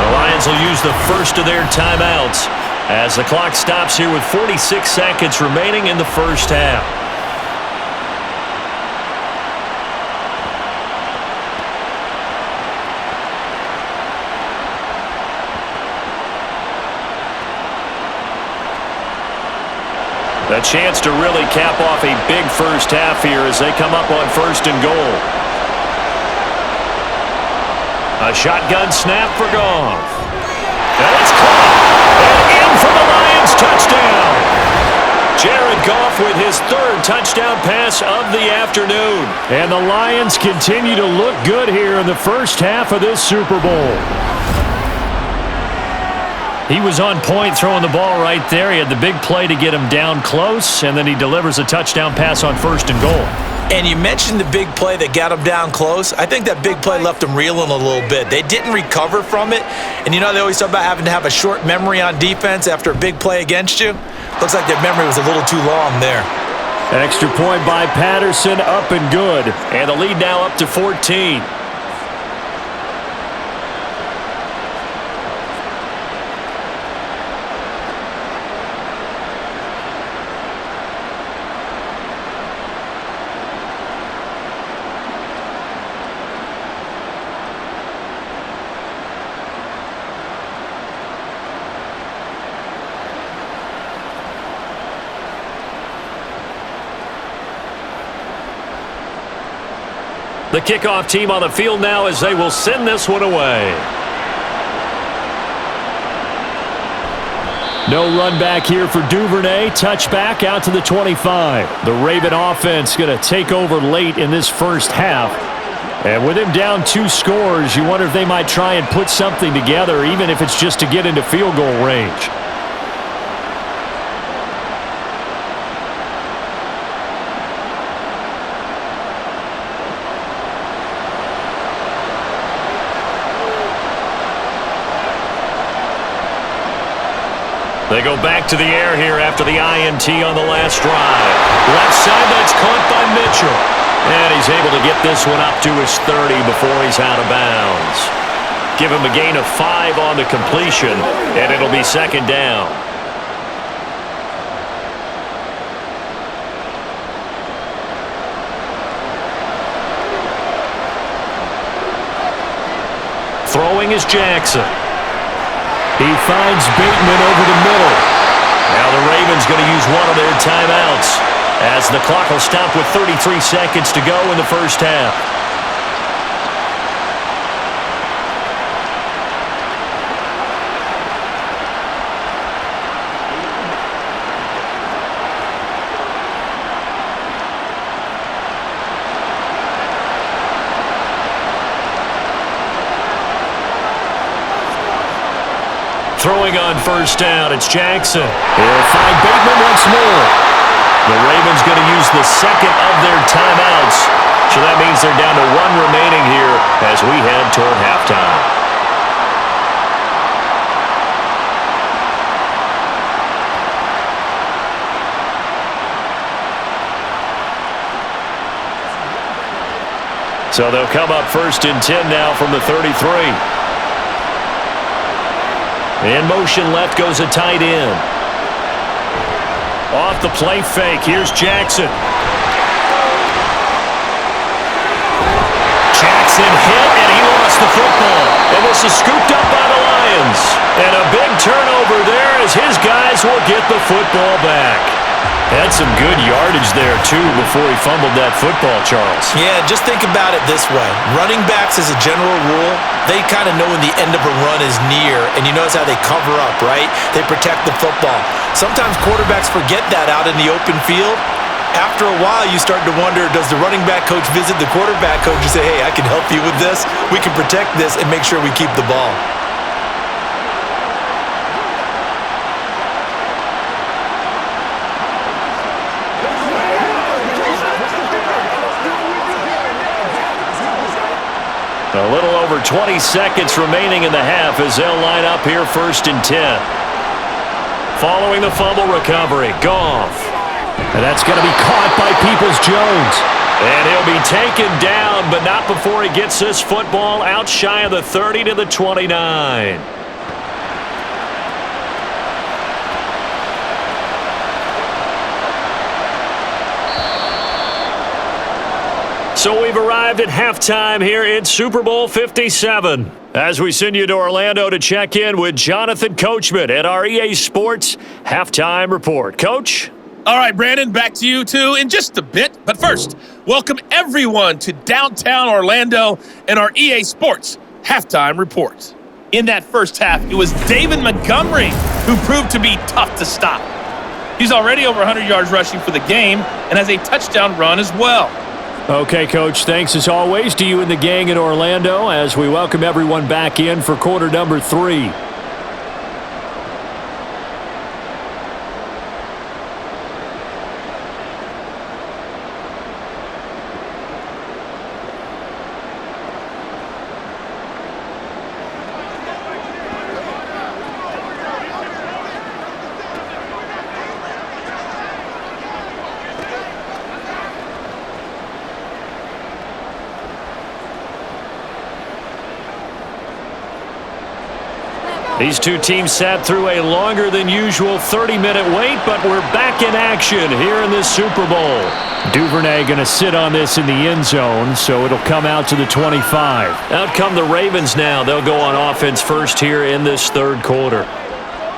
The Lions will use the first of their timeouts as the clock stops here with 46 seconds remaining in the first half. A chance to really cap off a big first half here as they come up on 1st and goal. A shotgun snap for Goff. And it's caught. And in for the Lions touchdown. Jared Goff with his 3rd touchdown pass of the afternoon. And the Lions continue to look good here in the first half of this Super Bowl. He was on point throwing the ball right there. He had the big play to get him down close, and then he delivers a touchdown pass on 1st and goal. And you mentioned the big play that got him down close. I think that big play left him reeling a little bit. They didn't recover from it. And you know they always talk about having to have a short memory on defense after a big play against you? Looks like their memory was a little too long there. Extra point by Patterson, up and good. And the lead now up to 14. The kickoff team on the field now as they will send this one away. No run back here for Duvernay. Touchback out to the 25. The Raven offense going to take over late in this first half. And with him down 2 scores, you wonder if they might try and put something together, even if it's just to get into field goal range. They go back to the air here after the INT on the last drive. Left side, that's caught by Mitchell. And he's able to get this one up to his 30 before he's out of bounds. Give him a gain of 5 on the completion, and it'll be 2nd down. Throwing is Jackson. He finds Bateman over the middle. Now the Ravens going to use one of their timeouts as the clock will stop with 33 seconds to go in the first half. Throwing on first down, it's Jackson. He'll find Bateman once more. The Ravens going to use the second of their timeouts. So that means they're down to one remaining here as we head toward halftime. So they'll come up 1st and 10 now from the 33. In motion left goes a tight end. Off the play fake, here's Jackson. Jackson hit, and he lost the football. And this is scooped up by the Lions. And a big turnover there as his guys will get the football back. Had some good yardage there, too, before he fumbled that football, Charles. Yeah, just think about it this way. Running backs, as a general rule, they kind of know when the end of a run is near, and you notice how they cover up, right? They protect the football. Sometimes quarterbacks forget that out in the open field. After a while, you start to wonder, does the running back coach visit the quarterback coach and say, hey, I can help you with this, we can protect this, and make sure we keep the ball. A little over 20 seconds remaining in the half as they'll line up here 1st and 10. Following the fumble recovery, Goff. And that's going to be caught by Peoples-Jones. And he'll be taken down, but not before he gets this football out shy of the 30 to the 29. So we've arrived at halftime here in Super Bowl 57. As we send you to Orlando to check in with Jonathan Coachman at our EA Sports Halftime Report. Coach? All right, Brandon, back to you two in just a bit. But first, welcome everyone to downtown Orlando and our EA Sports Halftime Report. In that first half, it was David Montgomery who proved to be tough to stop. He's already over 100 yards rushing for the game and has a touchdown run as well. Okay, Coach, thanks as always to you and the gang in Orlando as we welcome everyone back in for quarter number 3. These two teams sat through a longer than usual 30-minute wait, but we're back in action here in this Super Bowl. Duvernay going to sit on this in the end zone, so it'll come out to the 25. Out come the Ravens now. They'll go on offense first here in this third quarter.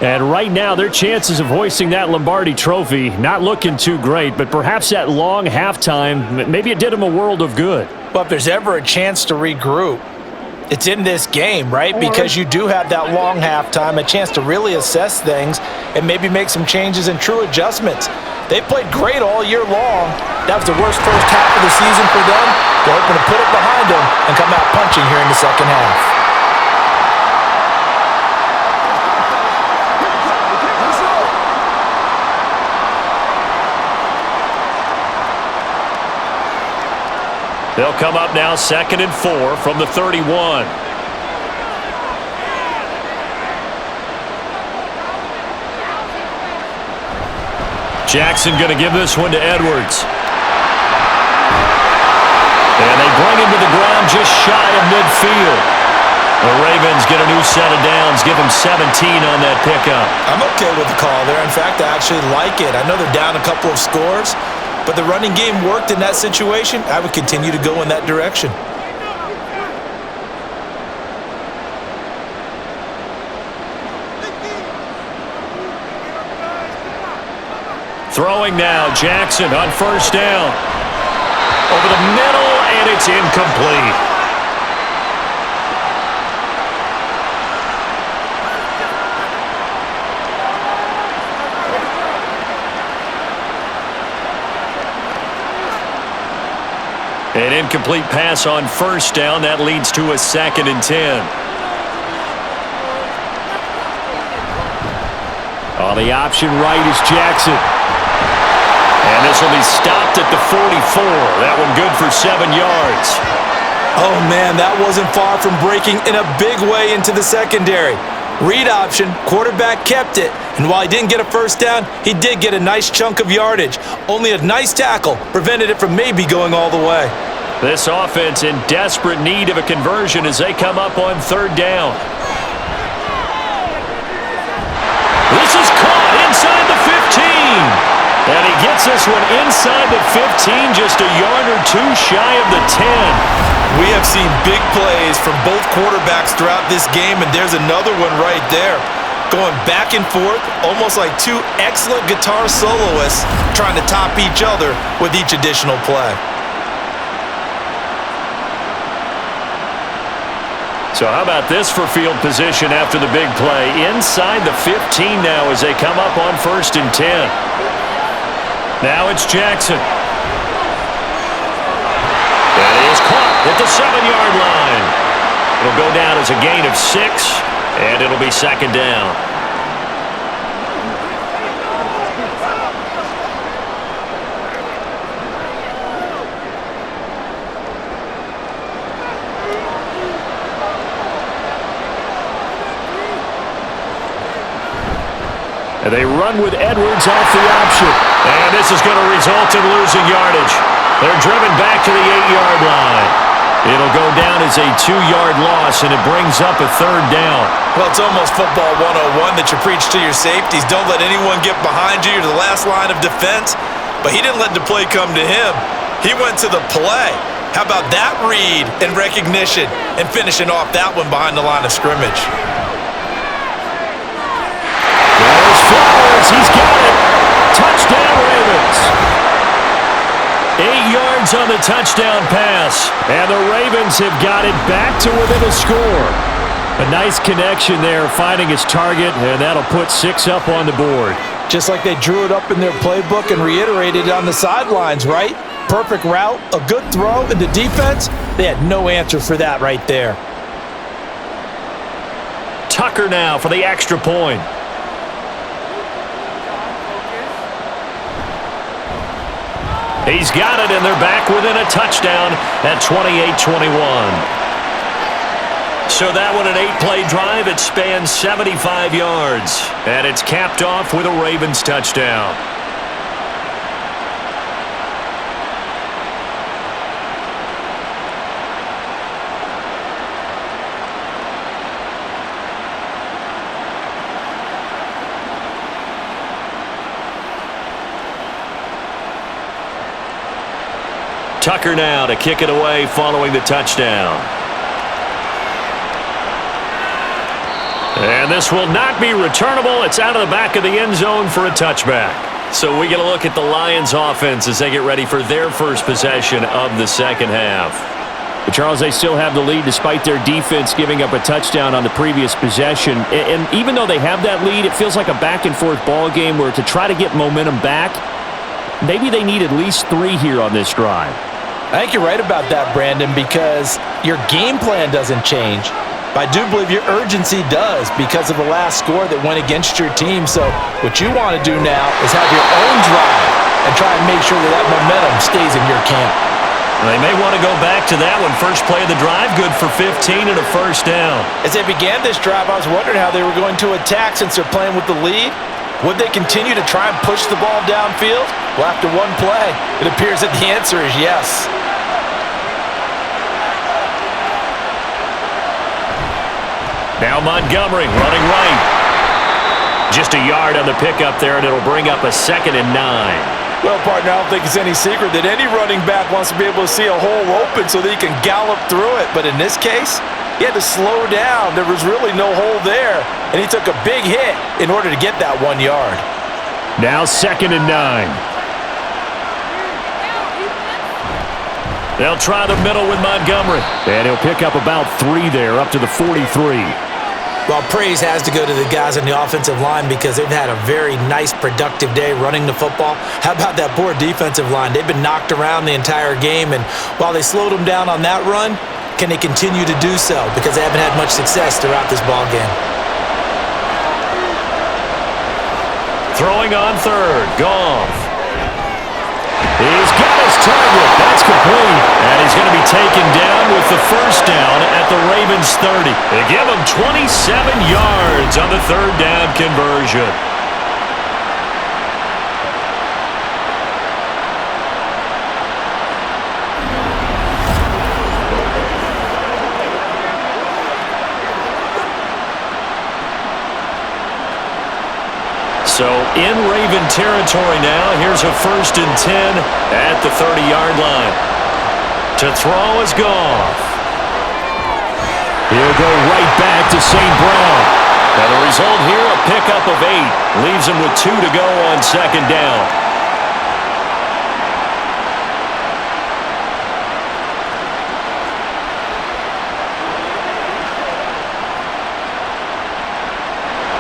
And right now, their chances of hoisting that Lombardi trophy, not looking too great, but perhaps that long halftime, maybe it did them a world of good. But if there's ever a chance to regroup, it's in this game, right? Because you do have that long halftime, a chance to really assess things and maybe make some changes and true adjustments. They played great all year long. That was the worst first half of the season for them. They're hoping to put it behind them and come out punching here in the second half. They'll come up now 2nd and 4 from the 31. Jackson going to give this one to Edwards. And they bring him to the ground just shy of midfield. The Ravens get a new set of downs, give them 17 on that pickup. I'm okay with the call there. In fact, I actually like it. I know they're down a couple of scores, but the running game worked in that situation. I would continue to go in that direction. Throwing now, Jackson on first down. Over the middle, and it's incomplete. An incomplete pass on first down. That leads to a 2nd and 10. On the option right is Jackson. And this will be stopped at the 44. That one good for 7 yards. Oh, man, that wasn't far from breaking in a big way into the secondary. Read option, quarterback kept it, and while he didn't get a first down, he did get a nice chunk of yardage. Only a nice tackle prevented it from maybe going all the way. This offense in desperate need of a conversion as they come up on 3rd down. This is caught inside the 15. And he gets this one inside the 15, just a yard or two shy of the 10. We have seen big plays from both quarterbacks throughout this game, and there's another one right there. Going back and forth, almost like two excellent guitar soloists trying to top each other with each additional play. So how about this for field position after the big play? Inside the 15 now as they come up on 1st and 10. Now it's Jackson. That is caught at the 7-yard line. It'll go down as a gain of 6, and it'll be 2nd down. And they run with Edwards off the option. And this is going to result in losing yardage. They're driven back to the 8-yard line. It'll go down as a 2-yard loss, and it brings up a 3rd down. Well, it's almost football 101 that you preach to your safeties. Don't let anyone get behind you. You're the last line of defense. But he didn't let the play come to him. He went to the play. How about that read and recognition and finishing off that one behind the line of scrimmage? There's Flowers. He's got it. Touchdown, Ravens. 8 yards on the touchdown pass. And the Ravens have got it back to within a score. A nice connection there, finding his target, and that'll put 6 up on the board. Just like they drew it up in their playbook and reiterated it on the sidelines, right? Perfect route, a good throw, and the defense, they had no answer for that right there. Tucker now for the extra point. He's got it, and they're back within a touchdown at 28-21. So that one, an 8-play drive. It spans 75 yards, and it's capped off with a Ravens touchdown. Tucker now to kick it away following the touchdown. And this will not be returnable. It's out of the back of the end zone for a touchback. So we get a look at the Lions offense as they get ready for their first possession of the second half. But Charles, they still have the lead despite their defense giving up a touchdown on the previous possession. And even though they have that lead, it feels like a back-and-forth ball game where to try to get momentum back, maybe they need at least 3 here on this drive. I think you're right about that, Brandon, because your game plan doesn't change. But I do believe your urgency does because of the last score that went against your team. So what you want to do now is have your own drive and try and make sure that momentum stays in your camp. They may want to go back to that one. First play of the drive, good for 15 and a first down. As they began this drive, I was wondering how they were going to attack since they're playing with the lead. Would they continue to try and push the ball downfield? Well, after one play, it appears that the answer is yes. Now Montgomery running right. Just a yard on the pickup there, and it'll bring up a 2nd and 9. Well, partner, I don't think it's any secret that any running back wants to be able to see a hole open so that he can gallop through it. But in this case, he had to slow down. There was really no hole there, and he took a big hit in order to get that 1 yard. Now 2nd and 9. They'll try the middle with Montgomery. And he'll pick up about 3 there, up to the 43. Well, praise has to go to the guys on the offensive line because they've had a very nice, productive day running the football. How about that poor defensive line? They've been knocked around the entire game, and while they slowed them down on that run, can they continue to do so? Because they haven't had much success throughout this ball game. Throwing on third, Goff. He's got his target. That's complete. And he's going to be taken down with the first down at the Ravens' 30. They give him 27 yards on the third down conversion. So in Raven territory now, here's a 1st and 10 at the 30-yard line. To throw is Goff. He'll go right back to St. Brown. And the result here, a pickup of 8. Leaves him with 2 to go on 2nd down.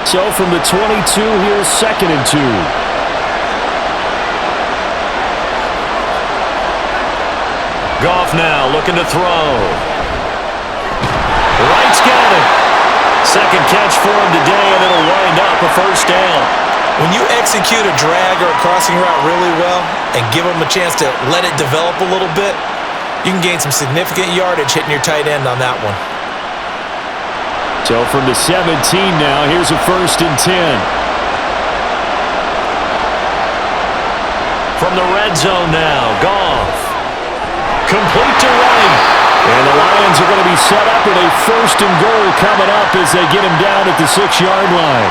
So from the 22, here's 2nd and 2. Goff now looking to throw. Wright's got it. Second catch for him today, and it'll wind up a 1st down. When you execute a drag or a crossing route really well and give them a chance to let it develop a little bit, you can gain some significant yardage hitting your tight end on that one. So from the 17 now, here's a 1st and 10. From the red zone now, Goff. Complete to Wright. And the Lions are going to be set up with a 1st and goal coming up as they get him down at the 6-yard line.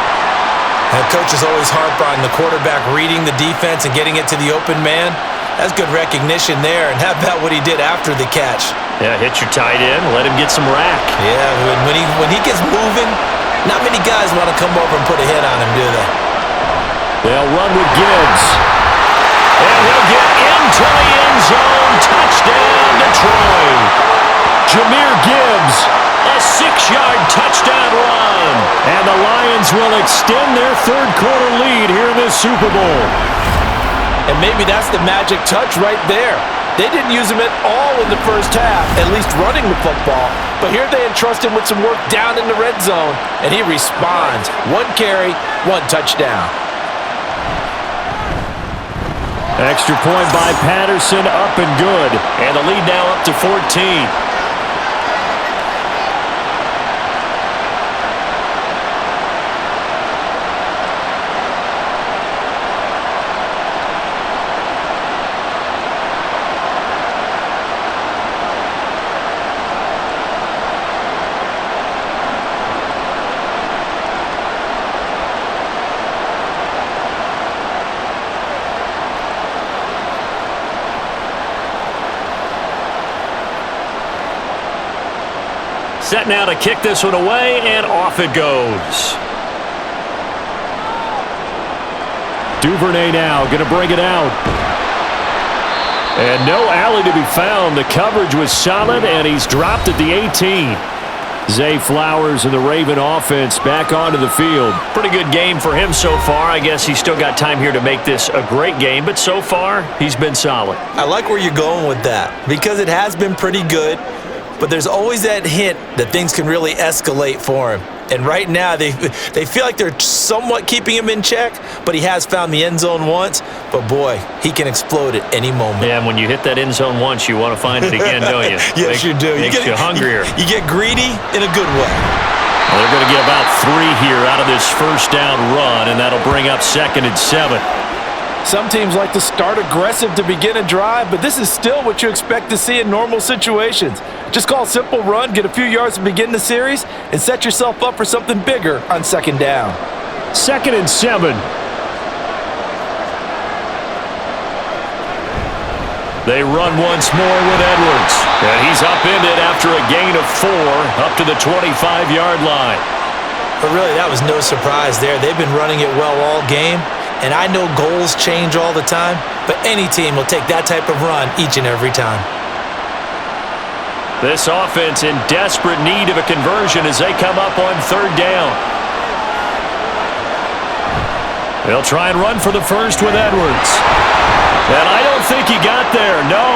And coaches always harp on the quarterback reading the defense and getting it to the open man. That's good recognition there, and how about what he did after the catch? Yeah, hit your tight end, let him get some rack. Yeah, when he gets moving, not many guys want to come over and put a hit on him, do they? They'll run with Gibbs. And he'll get into the end zone. Touchdown, Detroit. Jahmyr Gibbs, a 6-yard touchdown run. And the Lions will extend their third-quarter lead here in this Super Bowl. And maybe that's the magic touch right there. They didn't use him at all in the first half, at least running the football. But here they entrust him with some work down in the red zone, and he responds. 1 carry, 1 touchdown. Extra point by Patterson, up and good. And the lead now up to 14. Set now to kick this one away, and off it goes. Duvernay now going to bring it out. And no alley to be found. The coverage was solid, and he's dropped at the 18. Zay Flowers and the Raven offense back onto the field. Pretty good game for him so far. I guess he's still got time here to make this a great game, but so far, he's been solid. I like where you're going with that because it has been pretty good. But there's always that hint that things can really escalate for him. And right now, they feel like they're somewhat keeping him in check, but he has found the end zone once. But, boy, he can explode at any moment. Yeah, and when you hit that end zone once, you want to find it again, don't you? Yes, you do. Makes you hungrier. You get greedy in a good way. Well, they're going to get about 3 here out of this first down run, and that'll bring up 2nd and 7. Some teams like to start aggressive to begin a drive, but this is still what you expect to see in normal situations. Just call a simple run, get a few yards to begin the series, and set yourself up for something bigger on 2nd down. 2nd and 7. They run once more with Edwards. And he's upended after a gain of 4 up to the 25-yard line. But really, that was no surprise there. They've been running it well all game. And I know goals change all the time, but any team will take that type of run each and every time. This offense in desperate need of a conversion as they come up on 3rd down. They'll try and run for the first with Edwards. And I don't think he got there, no.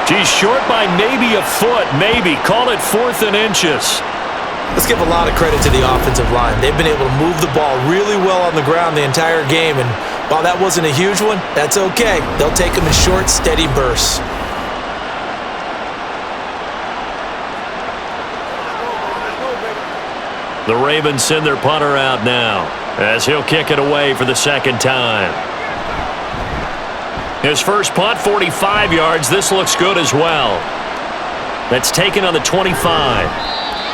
He's short by maybe a foot, maybe. Call it 4th and inches. Let's give a lot of credit to the offensive line. They've been able to move the ball really well on the ground the entire game, and while that wasn't a huge one, that's okay. They'll take them in short, steady bursts. The Ravens send their punter out now as he'll kick it away for the second time. His first punt, 45 yards. This looks good as well. That's taken on the 25.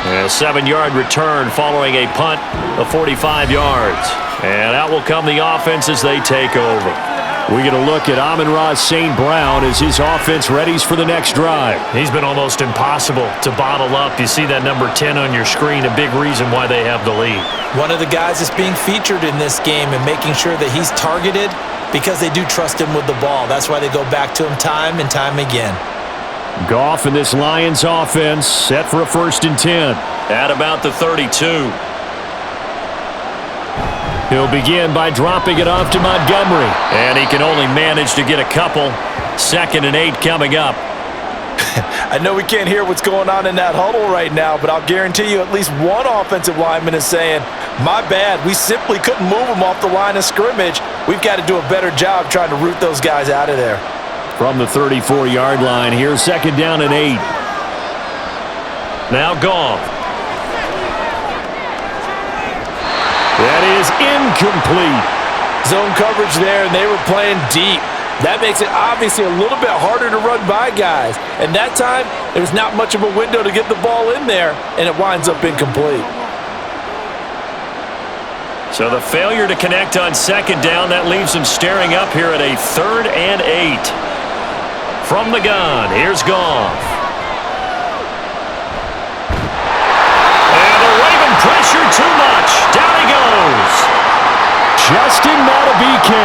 A 7-yard return following a punt of 45 yards. And out will come the offense as they take over. We get a look at Amon-Ra St. Brown as his offense readies for the next drive. He's been almost impossible to bottle up. You see that number 10 on your screen, a big reason why they have the lead. One of the guys that's being featured in this game and making sure that he's targeted because they do trust him with the ball. That's why they go back to him time and time again. Goff and this Lions offense set for a 1st and 10. At about the 32. He'll begin by dropping it off to Montgomery. And he can only manage to get a couple. 2nd and 8 coming up. I know we can't hear what's going on in that huddle right now, but I'll guarantee you at least one offensive lineman is saying, my bad, we simply couldn't move them off the line of scrimmage. We've got to do a better job trying to root those guys out of there. From the 34-yard line, here's 2nd down and 8. Now Goff. That is incomplete. Zone coverage there, and they were playing deep. That makes it obviously a little bit harder to run by guys. And that time, there's not much of a window to get the ball in there, and it winds up incomplete. So the failure to connect on 2nd down, that leaves them staring up here at a 3rd and 8. From the gun, here's Goff. And the Raven pressure too much. Down he goes. Justin Madubuike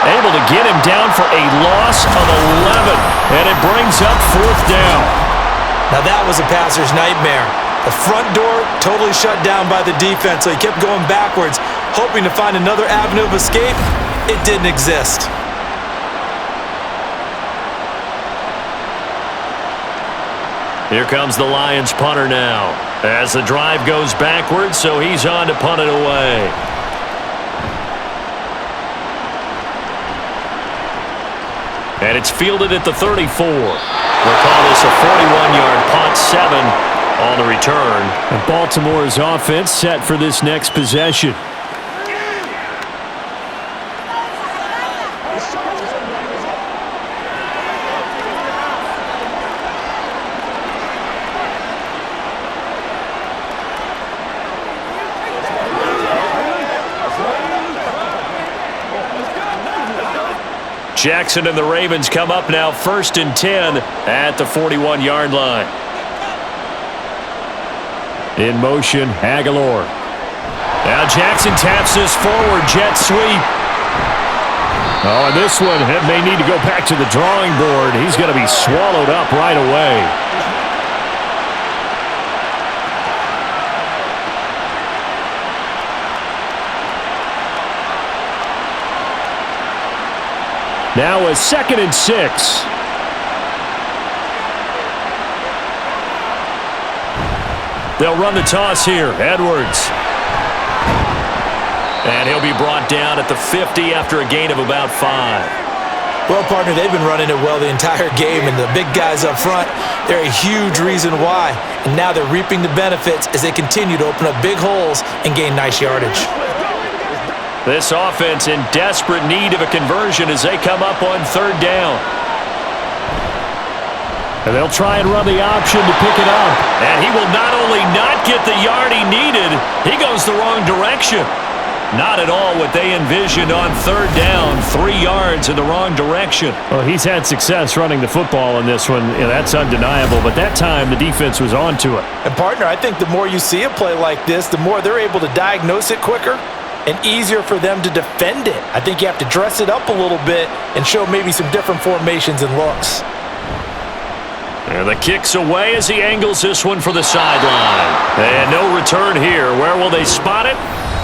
Able to get him down for a loss of 11. And it brings up 4th down. Now that was a passer's nightmare. The front door totally shut down by the defense, so he kept going backwards, hoping to find another avenue of escape. It didn't exist. Here comes the Lions punter now. As the drive goes backwards, so he's on to punt it away. And it's fielded at the 34. We'll call this a 41-yard punt, 7 on the return. And Baltimore's offense set for this next possession. Jackson and the Ravens come up now 1st and 10 at the 41-yard line. In motion, Aguilar. Now Jackson taps this forward jet sweep. Oh, and this one may need to go back to the drawing board. He's going to be swallowed up right away. Now a 2nd and 6. They'll run the toss here. Edwards. And he'll be brought down at the 50 after a gain of about 5. Well, partner, they've been running it well the entire game, and the big guys up front, they're a huge reason why. And now they're reaping the benefits as they continue to open up big holes and gain nice yardage. This offense in desperate need of a conversion as they come up on 3rd down. And they'll try and run the option to pick it up. And he will not only not get the yard he needed, he goes the wrong direction. Not at all what they envisioned on 3rd down. 3 yards in the wrong direction. Well, he's had success running the football in this one. That's undeniable. But that time, the defense was onto it. And, partner, I think the more you see a play like this, the more they're able to diagnose it quicker and easier for them to defend it. I think you have to dress it up a little bit and show maybe some different formations and looks. And the kick's away as he angles this one for the sideline. And no return here. Where will they spot it?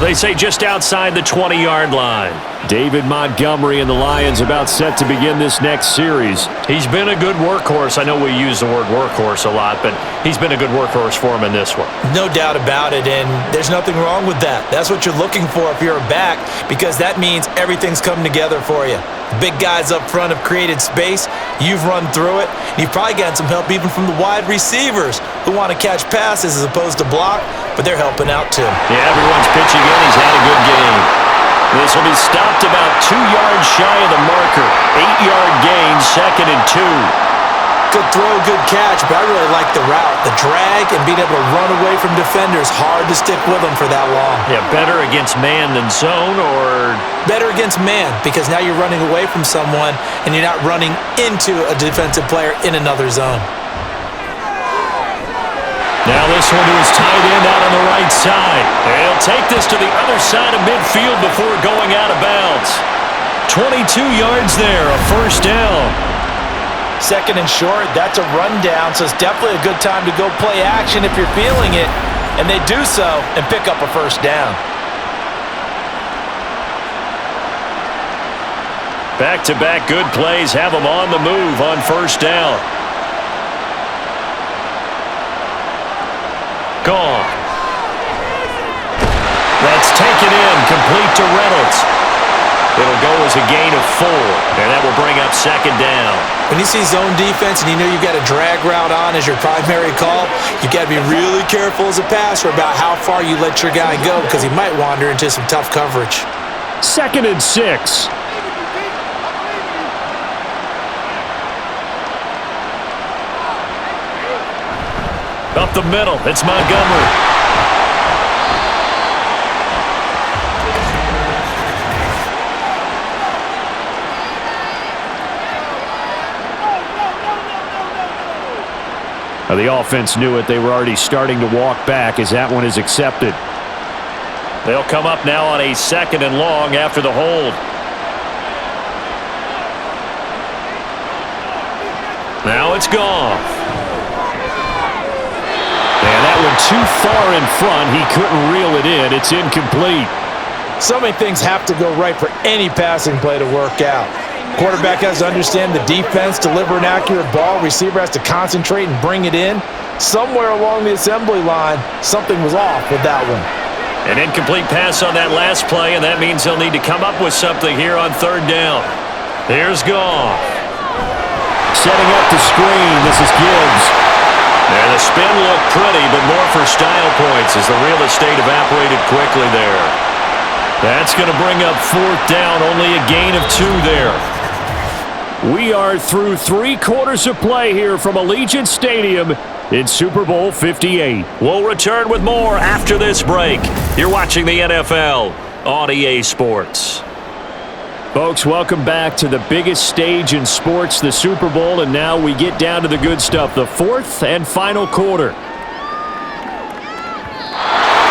They say just outside the 20-yard line. David Montgomery and the Lions about set to begin this next series. He's been a good workhorse. I know we use the word workhorse a lot, but he's been a good workhorse for him in this one. No doubt about it, and there's nothing wrong with that. That's what you're looking for if you're a back, because that means everything's coming together for you. Big guys up front have created space. You've run through it. You've probably gotten some help even from the wide receivers who want to catch passes as opposed to block, but they're helping out too. Yeah, everyone's pitching in. He's had a good game. This will be stopped about 2 yards shy of the marker. 8-yard gain, 2nd and 2. Good throw, good catch, but I really like the route. The drag and being able to run away from defenders, hard to stick with them for that long. Yeah, better against man than zone, or? Better against man, because now you're running away from someone and you're not running into a defensive player in another zone. Now this one to his tight end out on the right side. He'll take this to the other side of midfield before going out of bounds. 22 yards there, a first down. 2nd and short, that's a rundown, so it's definitely a good time to go play action if you're feeling it. And they do so and pick up a first down. Back-to-back good plays have them on the move on first down. Gone. That's taken in, complete to Reynolds. It'll go as a gain of 4, and that will bring up 2nd down. When you see zone defense and you know you've got a drag route on as your primary call, you've got to be really careful as a passer about how far you let your guy go, because he might wander into some tough coverage. 2nd and 6. Up the middle, it's Montgomery. Now the offense knew it. They were already starting to walk back as that one is accepted. They'll come up now on a 2nd and long after the hold. Now it's gone. And that one too far in front. He couldn't reel it in. It's incomplete. So many things have to go right for any passing play to work out. Quarterback has to understand the defense, deliver an accurate ball. Receiver has to concentrate and bring it in. Somewhere along the assembly line, something was off with that one. An incomplete pass on that last play, and that means they'll need to come up with something here on 3rd down. Here's Goff. Setting up the screen. This is Gibbs. And the spin looked pretty, but more for style points as the real estate evaporated quickly there. That's going to bring up 4th down. Only a gain of 2 there. We are through 3 quarters of play here from Allegiant Stadium in Super Bowl 58. We'll return with more after this break. You're watching the NFL on EA Sports. Folks, welcome back to the biggest stage in sports, the Super Bowl, and now we get down to the good stuff, the 4th and final quarter.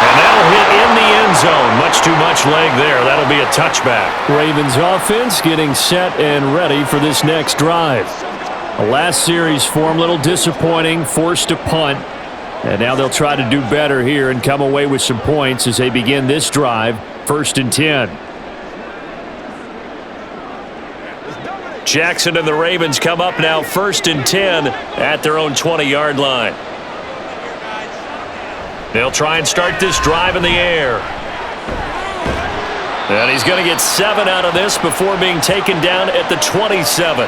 And that'll hit in the end zone. Much too much leg there. That'll be a touchback. Ravens offense getting set and ready for this next drive. The last series for them, a little disappointing, forced to punt. And now they'll try to do better here and come away with some points as they begin this drive, 1st and 10. Jackson and the Ravens come up now 1st and 10 at their own 20-yard line. They'll try and start this drive in the air. And he's going to get 7 out of this before being taken down at the 27.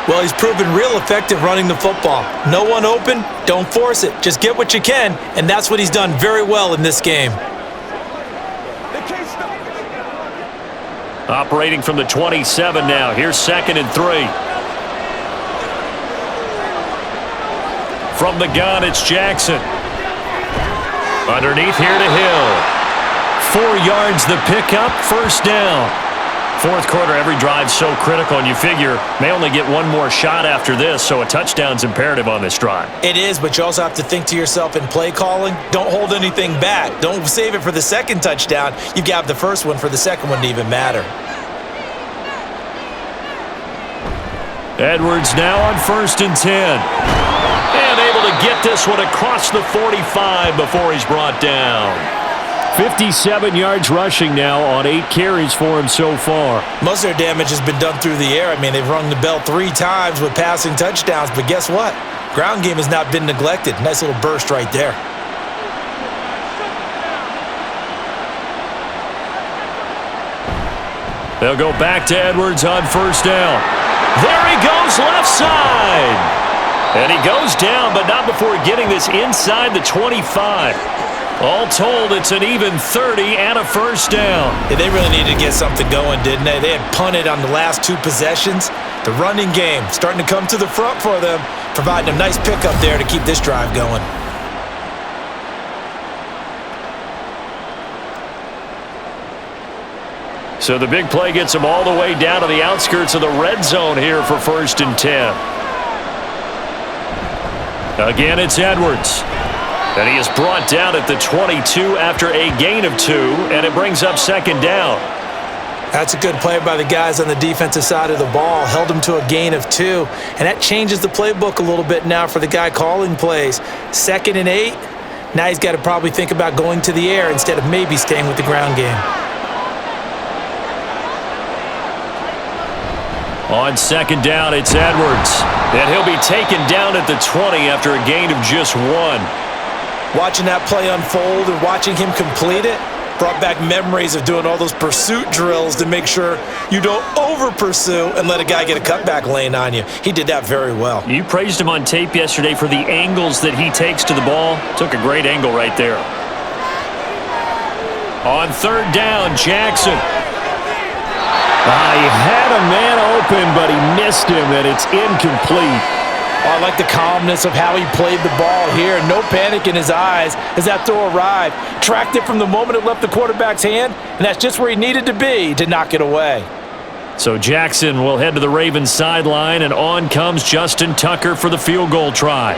Well, he's proven real effective running the football. No one open, don't force it. Just get what you can, and that's what he's done very well in this game. Operating from the 27 now. Here's 2nd and 3. From the gun, it's Jackson. Underneath here to Hill. 4 yards the pickup, 1st down. 4th quarter, every drive's so critical, and you figure may only get one more shot after this, so a touchdown's imperative on this drive. It is, but you also have to think to yourself in play calling, don't hold anything back. Don't save it for the 2nd touchdown. You've got the 1st one for the 2nd one to even matter. Edwards now on 1st and 10. And able to get this one across the 45 before he's brought down. 57 yards rushing now on 8 carries for him so far. Most of their damage has been done through the air. I mean, they've rung the bell 3 times with passing touchdowns, but guess what? Ground game has not been neglected. Nice little burst right there. They'll go back to Edwards on first down. There he goes left side. And he goes down, but not before getting this inside the 25. All told, it's an even 30 and a first down. Yeah, they really needed to get something going, didn't they? They had punted on the last 2 possessions. The running game starting to come to the front for them, providing a nice pickup there to keep this drive going. So the big play gets him all the way down to the outskirts of the red zone here for 1st and 10. Again, it's Edwards. And he is brought down at the 22 after a gain of 2, and it brings up 2nd down. That's a good play by the guys on the defensive side of the ball. Held him to a gain of 2, and that changes the playbook a little bit now for the guy calling plays. 2nd and 8. Now he's got to probably think about going to the air instead of maybe staying with the ground game. On 2nd down, it's Edwards. And he'll be taken down at the 20 after a gain of just 1. Watching that play unfold and watching him complete it brought back memories of doing all those pursuit drills to make sure you don't over-pursue and let a guy get a cutback lane on you. He did that very well. You praised him on tape yesterday for the angles that he takes to the ball. Took a great angle right there. On 3rd down, Jackson. He had a man open, but he missed him, and it's incomplete. I like the calmness of how he played the ball here. No panic in his eyes as that throw arrived. Tracked it from the moment it left the quarterback's hand, and that's just where he needed to be to knock it away. So Jackson will head to the Ravens sideline, and on comes Justin Tucker for the field goal try.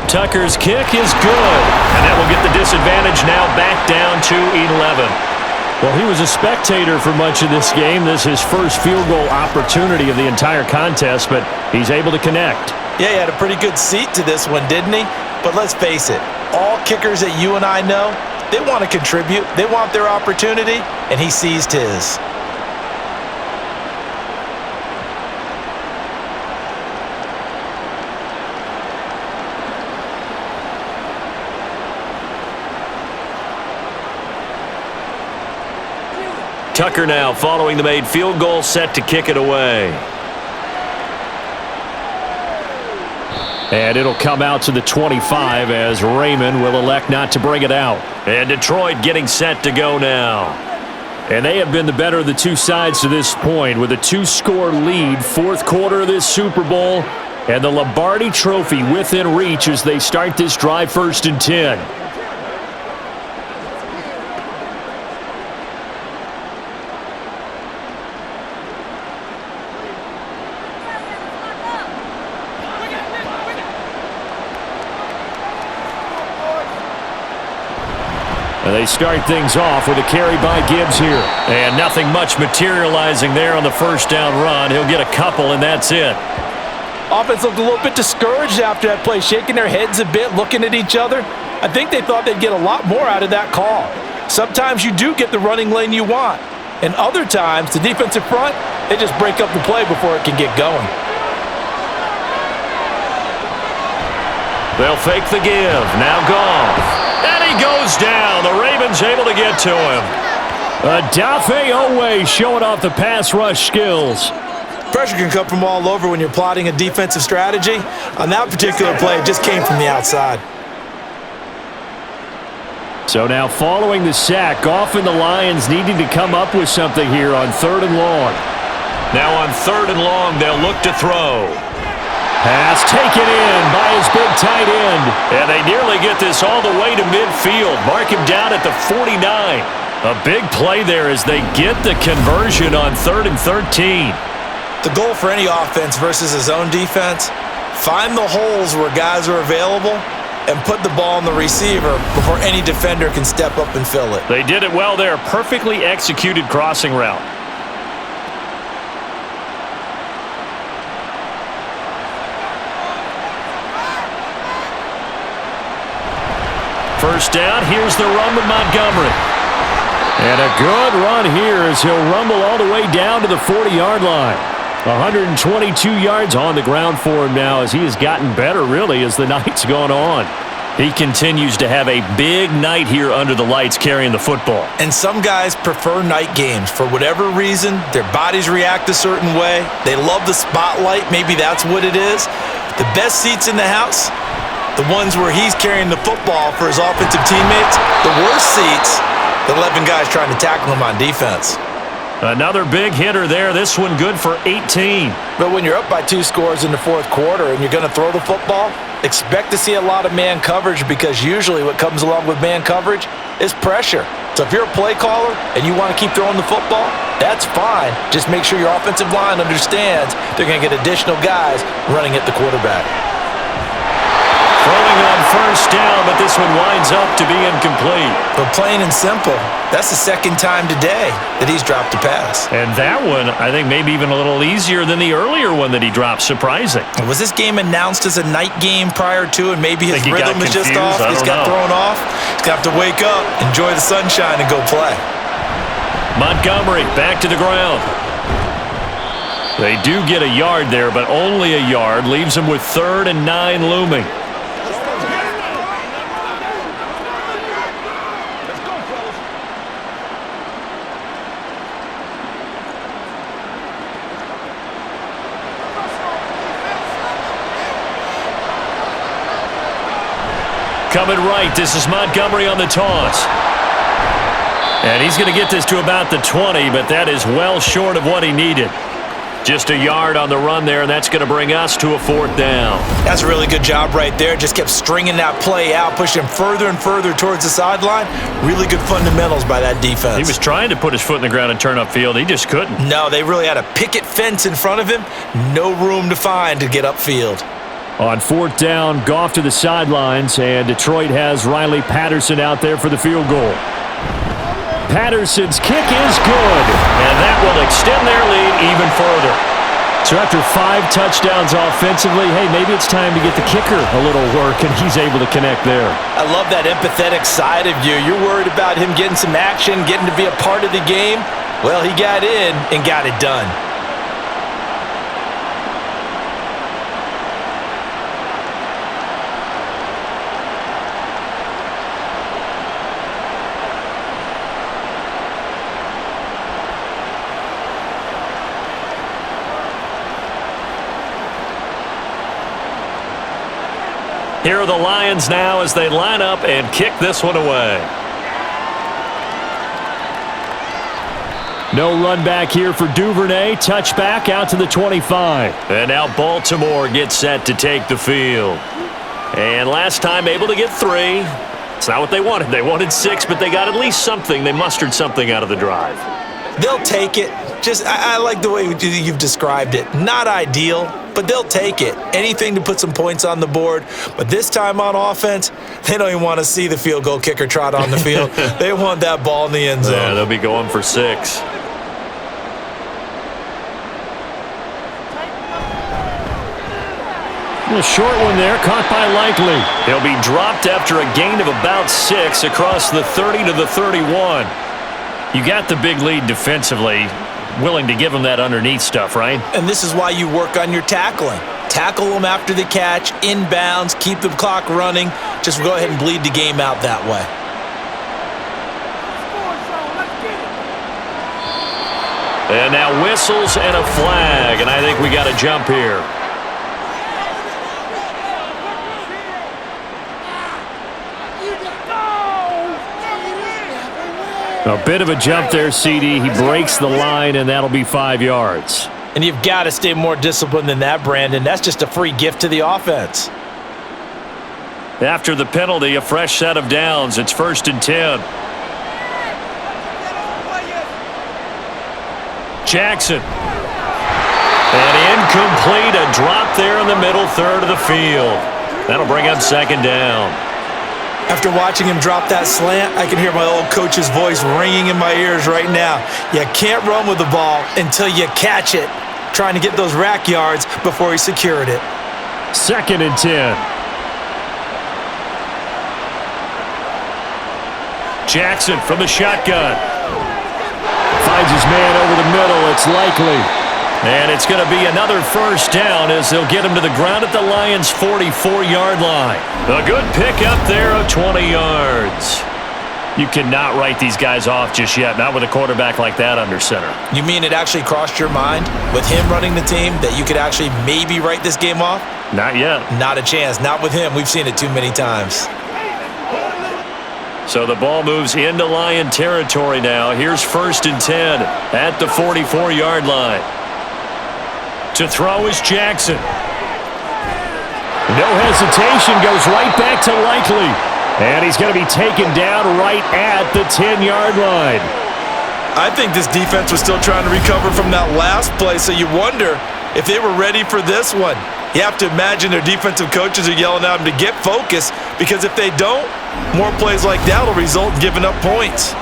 Tucker's kick is good, and that will get the disadvantage now back down to 11. Well, he was a spectator for much of this game. This is his first field goal opportunity of the entire contest, but he's able to connect. Yeah, he had a pretty good seat to this one, didn't he? But let's face it, all kickers that you and I know, they want to contribute. They want their opportunity, and he seized his. Tucker now following the made field goal, set to kick it away. And it'll come out to the 25 as Raymond will elect not to bring it out. And Detroit getting set to go now. And they have been the better of the two sides to this point with a 2-score lead, 4th quarter of this Super Bowl, and the Lombardi Trophy within reach as they start this drive 1st and 10. And they start things off with a carry by Gibbs here. And nothing much materializing there on the 1st down run. He'll get a couple, and that's it. Offense looked a little bit discouraged after that play, shaking their heads a bit, looking at each other. I think they thought they'd get a lot more out of that call. Sometimes you do get the running lane you want. And other times, the defensive front, they just break up the play before it can get going. They'll fake the give. Now gone. And he goes down. The Ravens able to get to him. Adafe Owe showing off the pass rush skills. Pressure can come from all over when you're plotting a defensive strategy. On that particular play, it just came from the outside. So now following the sack, often the Lions needing to come up with something here on 3rd and long. Now on 3rd and long, they'll look to throw. Pass taken in by his big tight end. And they nearly get this all the way to midfield. Mark him down at the 49. A big play there as they get the conversion on 3rd and 13. The goal for any offense versus his own defense, find the holes where guys are available and put the ball on the receiver before any defender can step up and fill it. They did it well there. Perfectly executed crossing route. 1st first down. Here's the run with Montgomery. And a good run here as he'll rumble all the way down to the 40-yard line. 122 yards on the ground for him now as he has gotten better, really, as the night's gone on. He continues to have a big night here under the lights carrying the football. And some guys prefer night games. For whatever reason, their bodies react a certain way. They love the spotlight. Maybe that's what it is. The best seats in the house, the ones where he's carrying the football for his offensive teammates. The worst seats, the 11 guys trying to tackle him on defense. Another big hitter there. This one good for 18. But when you're up by 2 scores in the fourth quarter and you're going to throw the football, expect to see a lot of man coverage, because usually what comes along with man coverage is pressure. So if you're a play caller and you want to keep throwing the football, that's fine. Just make sure your offensive line understands they're going to get additional guys running at the quarterback. Throwing on first down, but this one winds up to be incomplete. But plain and simple, that's the second time today that he's dropped a pass. And that one, I think, maybe even a little easier than the earlier one that he dropped. Surprising. Was this game announced as a night game prior to, and maybe his rhythm is just off? He's got thrown off. He's going to have to wake up, enjoy the sunshine, and go play. Montgomery back to the ground. They do get a yard there, but only a yard. Leaves them with 3rd and 9 looming. Coming right, this is Montgomery on the toss. And he's going to get this to about the 20, but that is well short of what he needed. Just a yard on the run there, and that's going to bring us to a 4th down. That's a really good job right there. Just kept stringing that play out, pushing him further and further towards the sideline. Really good fundamentals by that defense. He was trying to put his foot in the ground and turn upfield. He just couldn't. No, they really had a picket fence in front of him. No room to find to get upfield. On 4th down, Goff to the sidelines, and Detroit has Riley Patterson out there for the field goal. Patterson's kick is good, and that will extend their lead even further. So after 5 touchdowns offensively, hey, maybe it's time to get the kicker a little work, and he's able to connect there. I love that empathetic side of you. You're worried about him getting some action, getting to be a part of the game. Well, he got in and got it done. Here are the Lions now as they line up and kick this one away. No run back here for Duvernay. Touchback out to the 25. And now Baltimore gets set to take the field. And last time able to get 3. It's not what they wanted. They wanted 6, but they got at least something. They mustered something out of the drive. They'll take it. I like the way you've described it. Not ideal, but they'll take it. Anything to put some points on the board. But this time on offense, they don't even want to see the field goal kicker trot on the field. They want that ball in the end zone. Yeah, they'll be going for 6. A short one there, caught by Likely. He'll be dropped after a gain of about 6 across the 30 to the 31. You got the big lead defensively. Willing to give them that underneath stuff, right? And this is why you work on your tackling. Tackle them after the catch, inbounds, keep the clock running. Just go ahead and bleed the game out that way. And now whistles and a flag, and I think we got a jump here. A bit of a jump there, CD. He breaks the line, and that'll be 5 yards. And you've got to stay more disciplined than that, Brandon. That's just a free gift to the offense. After the penalty, a fresh set of downs. It's 1st and 10. Jackson. And incomplete. A drop there in the middle third of the field. That'll bring up 2nd down. After watching him drop that slant, I can hear my old coach's voice ringing in my ears right now. You can't run with the ball until you catch it. Trying to get those rack yards before he secured it. 2nd and 10. Jackson from the shotgun. Finds his man over the middle. It's likely. And it's going to be another first down as they'll get him to the ground at the Lions' 44-yard line. A good pickup there of 20 yards. You cannot write these guys off just yet, not with a quarterback like that under center. You mean it actually crossed your mind with him running the team that you could actually maybe write this game off? Not yet. Not a chance. Not with him. We've seen it too many times. So the ball moves into Lion territory now. Here's 1st and 10 at the 44-yard line. To throw is Jackson. No hesitation, goes right back to Likely. And he's going to be taken down right at the 10-yard line. I think this defense was still trying to recover from that last play, so you wonder if they were ready for this one. You have to imagine their defensive coaches are yelling at them to get focused, because if they don't, more plays like that will result in giving up points.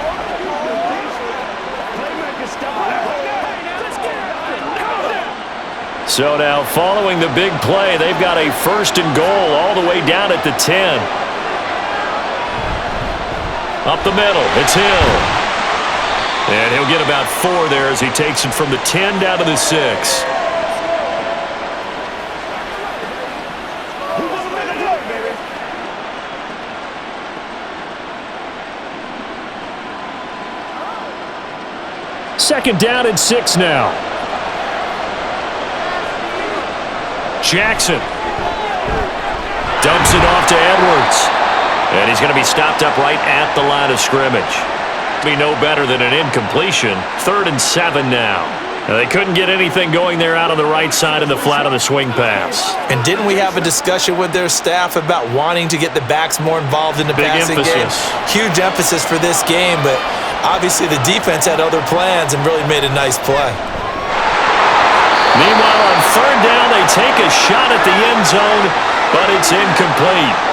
So now, following the big play, they've got a 1st and goal all the way down at the 10. Up the middle, it's Hill. And he'll get about 4 there as he takes it from the 10 down to the 6. Second down and 6 now. Jackson dumps it off to Edwards. And he's going to be stopped up right at the line of scrimmage. Be no better than an incompletion. 3rd and 7 now. They couldn't get anything going there out on the right side of the flat on the swing pass. And didn't we have a discussion with their staff about wanting to get the backs more involved in the passing game? Huge emphasis for this game, but obviously the defense had other plans and really made a nice play. Meanwhile, on 3rd down, they take a shot at the end zone, but it's incomplete.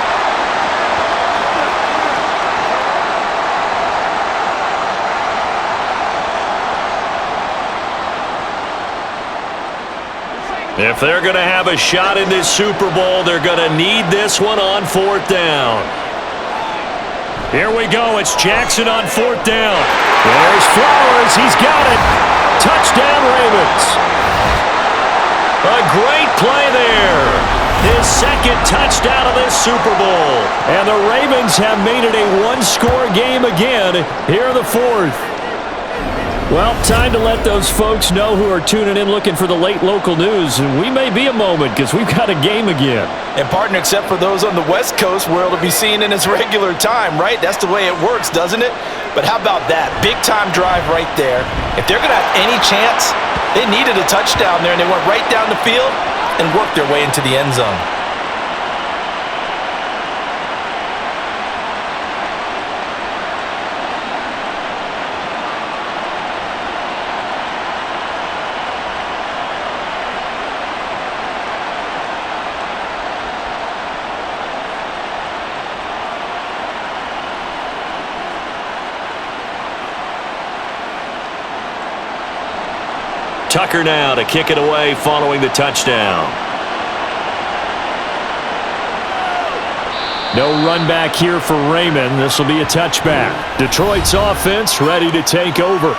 If they're going to have a shot in this Super Bowl, they're going to need this one on 4th down. Here we go. It's Jackson on 4th down. There's Flowers. He's got it. Touchdown, Ravens. A great play there. His 2nd touchdown of this Super Bowl. And the Ravens have made it a one-score game again here in the 4th. Well, time to let those folks know who are tuning in looking for the late local news. We may be a moment because we've got a game again. And partner, except for those on the West Coast where it'll be seen in its regular time, right? That's the way it works, doesn't it? But how about that? Big-time drive right there. If they're going to have any chance, they needed a touchdown there, and they went right down the field and worked their way into the end zone. Tucker now to kick it away following the touchdown. No run back here for Raymond. This will be a touchback. Detroit's offense ready to take over.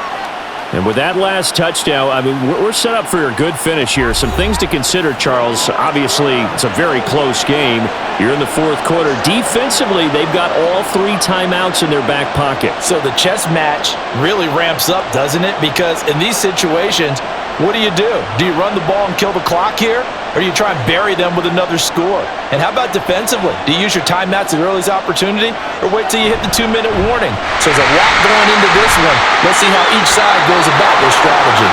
And with that last touchdown, I mean, we're set up for a good finish here. Some things to consider, Charles. Obviously, it's a very close game. You're in the 4th quarter. Defensively, they've got all 3 timeouts in their back pocket. So the chess match really ramps up, doesn't it? Because in these situations, what do? Do you run the ball and kill the clock here? Or do you try and bury them with another score? And how about defensively? Do you use your timeouts at the earliest opportunity? Or wait till you hit the 2-minute warning? So there's a lot going into this one. Let's see how each side goes about their strategy.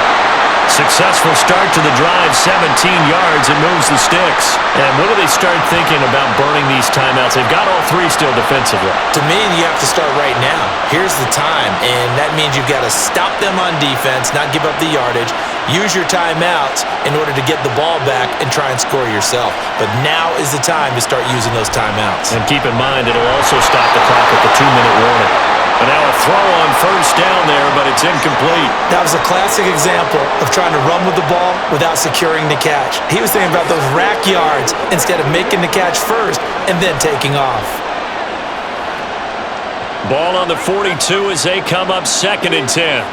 Successful start to the drive, 17 yards, and moves the sticks. And what do they start thinking about burning these timeouts? They've got all 3 still defensively. To me, you have to start right now. Here's the time, and that means you've got to stop them on defense, not give up the yardage, use your timeouts in order to get the ball back and try and score yourself. But now is the time to start using those timeouts. And keep in mind, it'll also stop the clock at the 2-minute warning. And now a throw on 1st down there, but it's incomplete. That was a classic example of trying to run with the ball without securing the catch. He was thinking about those rack yards instead of making the catch first and then taking off. Ball on the 42 as they come up 2nd and 10.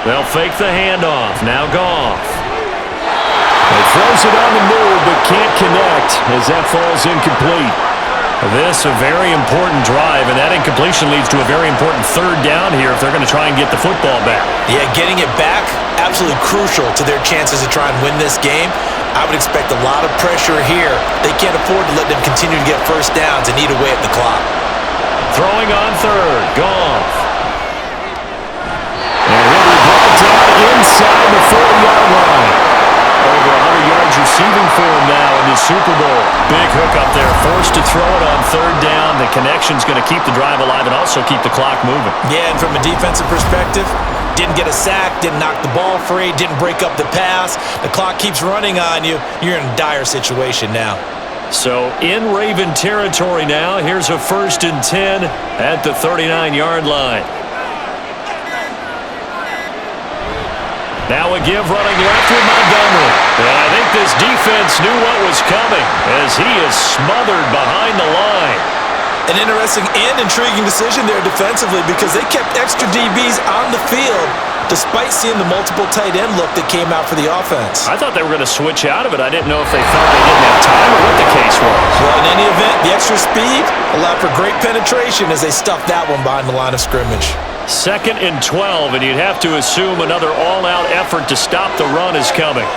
They'll fake the handoff. Now Goff. He throws it on the move, but can't connect as that falls incomplete. This a very important drive, and that incompletion leads to a very important 3rd down here if they're going to try and get the football back. Yeah, getting it back, absolutely crucial to their chances to try and win this game. I would expect a lot of pressure here. They can't afford to let them continue to get first downs and eat away at the clock. Throwing on 3rd, Goff. And he'll be brought down inside the 40-yard line. Over 100 yards receiving for him now in the Super Bowl. Big hook up there, forced to throw it on 3rd down. The connection's going to keep the drive alive and also keep the clock moving. Yeah, and from a defensive perspective, didn't get a sack, didn't knock the ball free, didn't break up the pass. The clock keeps running on you. You're in a dire situation now. So in Raven territory now, here's a 1st and 10 at the 39-yard line. Now a give running left with Montgomery. And I think this defense knew what was coming as he is smothered behind the line. An interesting and intriguing decision there defensively because they kept extra DBs on the field despite seeing the multiple tight end look that came out for the offense. I thought they were going to switch out of it. I didn't know if they thought they didn't have time or what the case was. Well, in any event, the extra speed allowed for great penetration as they stuffed that one behind the line of scrimmage. 2nd and 12, and you'd have to assume another all-out effort to stop the run is coming.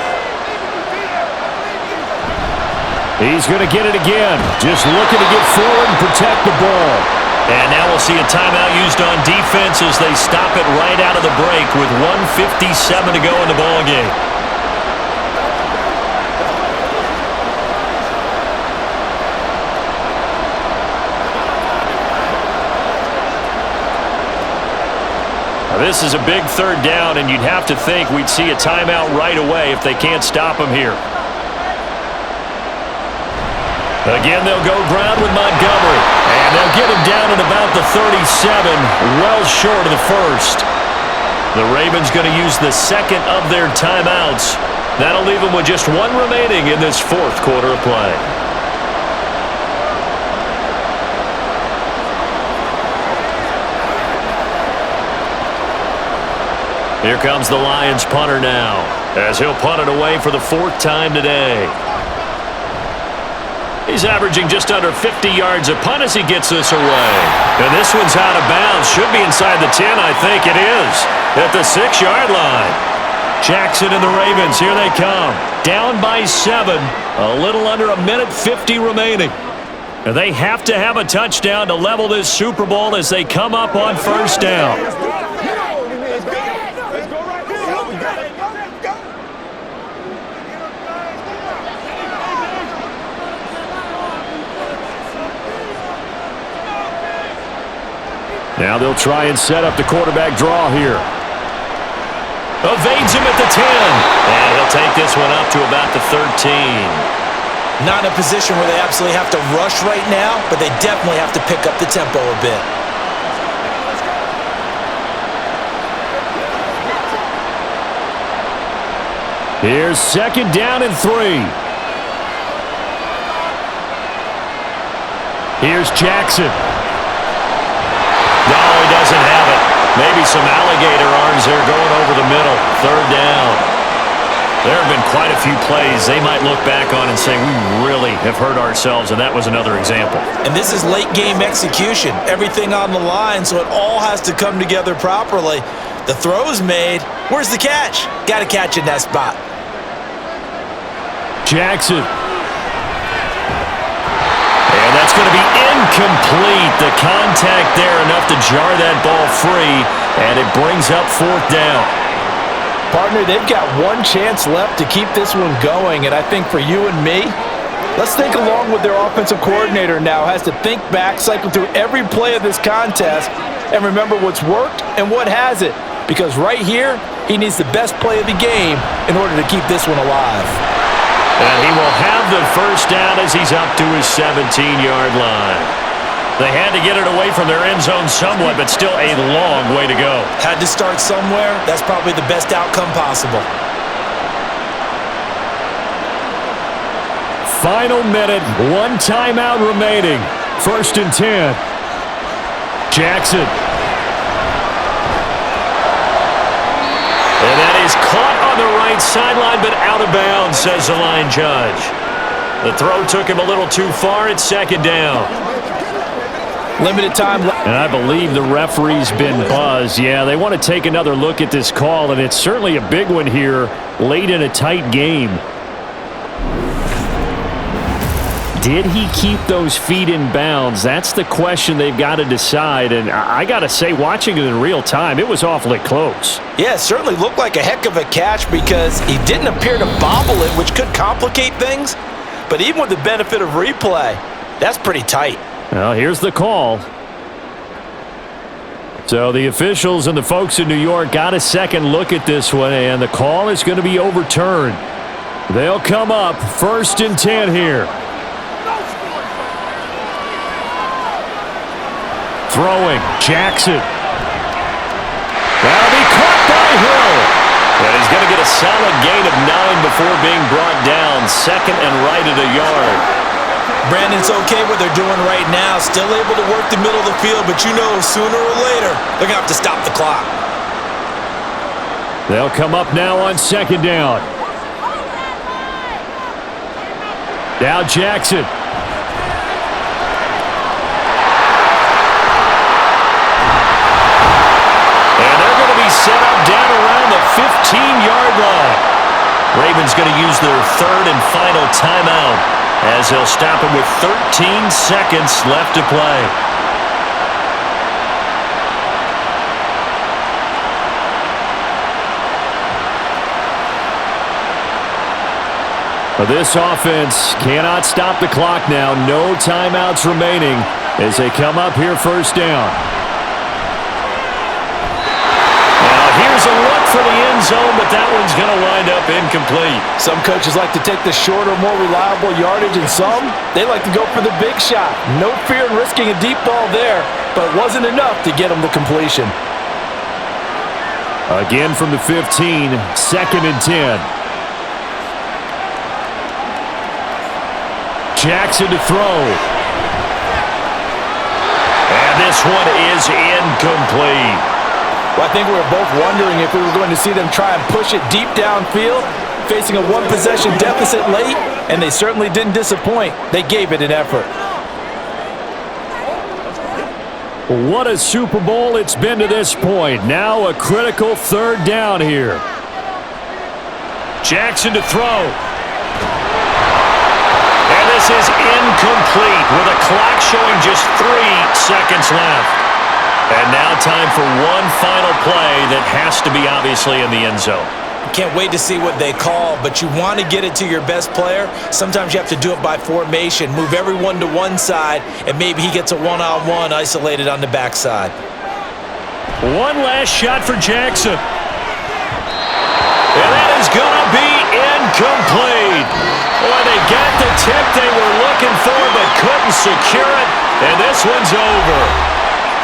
He's going to get it again. Just looking to get forward and protect the ball. And now we'll see a timeout used on defense as they stop it right out of the break with 1:57 to go in the ballgame. This is a big 3rd down, and you'd have to think we'd see a timeout right away if they can't stop him here. Again, they'll go ground with Montgomery, and they'll get him down at about the 37, well short of the 1st. The Ravens going to use the 2nd of their timeouts. That'll leave them with just 1 remaining in this 4th quarter of play. Here comes the Lions punter now, as he'll punt it away for the 4th time today. He's averaging just under 50 yards a punt as he gets this away. And this one's out of bounds. Should be inside the 10, I think it is, at the 6-yard line. Jackson and the Ravens, here they come. Down by 7, a little under 1:50 remaining. And they have to have a touchdown to level this Super Bowl as they come up on 1st down. Now they'll try and set up the quarterback draw here. Evades him at the 10. And he'll take this one up to about the 13. Not in a position where they absolutely have to rush right now, but they definitely have to pick up the tempo a bit. Here's 2nd down and 3. Here's Jackson. No, he doesn't have it. Maybe some alligator arms there going over the middle. 3rd down. There have been quite a few plays they might look back on and say, we really have hurt ourselves, and that was another example. And this is late-game execution. Everything on the line, so it all has to come together properly. The throw's made. Where's the catch? Got to catch in that spot. Jackson. And that's going to be incomplete. The contact there enough to jar that ball free, and it brings up 4th down. Partner, they've got 1 chance left to keep this one going, and I think for you and me, let's think along with their offensive coordinator now. Has to think back, cycle through every play of this contest, and remember what's worked and what hasn't. Because right here, he needs the best play of the game in order to keep this one alive. And he will have the 1st down as he's up to his 17-yard line. They had to get it away from their end zone somewhat, but still a long way to go. Had to start somewhere. That's probably the best outcome possible. Final minute, 1 timeout remaining. 1st and 10. Jackson. And that is caught on the right sideline, but out of bounds, says the line judge. The throw took him a little too far. It's 2nd down. Limited time. And I believe the referee's been buzzed. Yeah, they want to take another look at this call, and it's certainly a big one here late in a tight game. Did he keep those feet in bounds? That's the question they've got to decide. And I got to say, watching it in real time, it was awfully close. Yeah, it certainly looked like a heck of a catch because he didn't appear to bobble it, which could complicate things. But even with the benefit of replay, that's pretty tight. Well, here's the call. So the officials and the folks in New York got a second look at this one, and the call is going to be overturned. They'll come up 1st and 10 here. Throwing, Jackson. That'll be caught by Hill. And he's going to get a solid gain of 9 before being brought down. 2nd and right at a yard. Brandon's okay what they're doing right now. Still able to work the middle of the field, but you know sooner or later they're going to have to stop the clock. They'll come up now on 2nd down. Now Jackson. Set up down around the 15-yard line. Ravens going to use their 3rd and final timeout as they'll stop it with 13 seconds left to play. This offense cannot stop the clock now. No timeouts remaining as they come up here 1st down. Here's a look for the end zone, but that one's going to wind up incomplete. Some coaches like to take the shorter, more reliable yardage, and some, they like to go for the big shot. No fear in risking a deep ball there, but it wasn't enough to get them to completion. Again from the 15, 2nd and 10. Jackson to throw. And this one is incomplete. Well, I think we were both wondering if we were going to see them try and push it deep downfield, facing a one-possession deficit late, and they certainly didn't disappoint. They gave it an effort. What a Super Bowl it's been to this point. Now a critical 3rd down here. Jackson to throw. And this is incomplete with a clock showing just 3 seconds left. And now time for one final play that has to be obviously in the end zone. Can't wait to see what they call, but you want to get it to your best player. Sometimes you have to do it by formation. Move everyone to one side, and maybe he gets a one-on-one isolated on the backside. One last shot for Jackson. And that is going to be incomplete. Boy, they got the tip they were looking for, but couldn't secure it, and this one's over.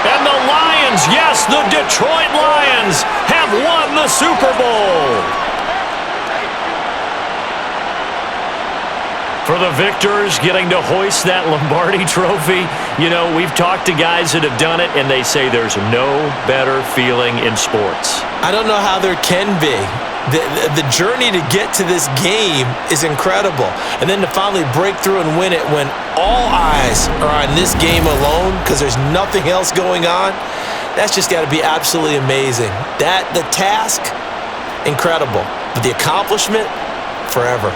And the Lions, yes, the Detroit Lions, have won the Super Bowl. For the victors getting to hoist that Lombardi trophy, you know, we've talked to guys that have done it, and they say there's no better feeling in sports. I don't know how there can be. The journey to get to this game is incredible. And then to finally break through and win it when all eyes are on this game alone because there's nothing else going on, that's just got to be absolutely amazing. The task, incredible. But the accomplishment, forever.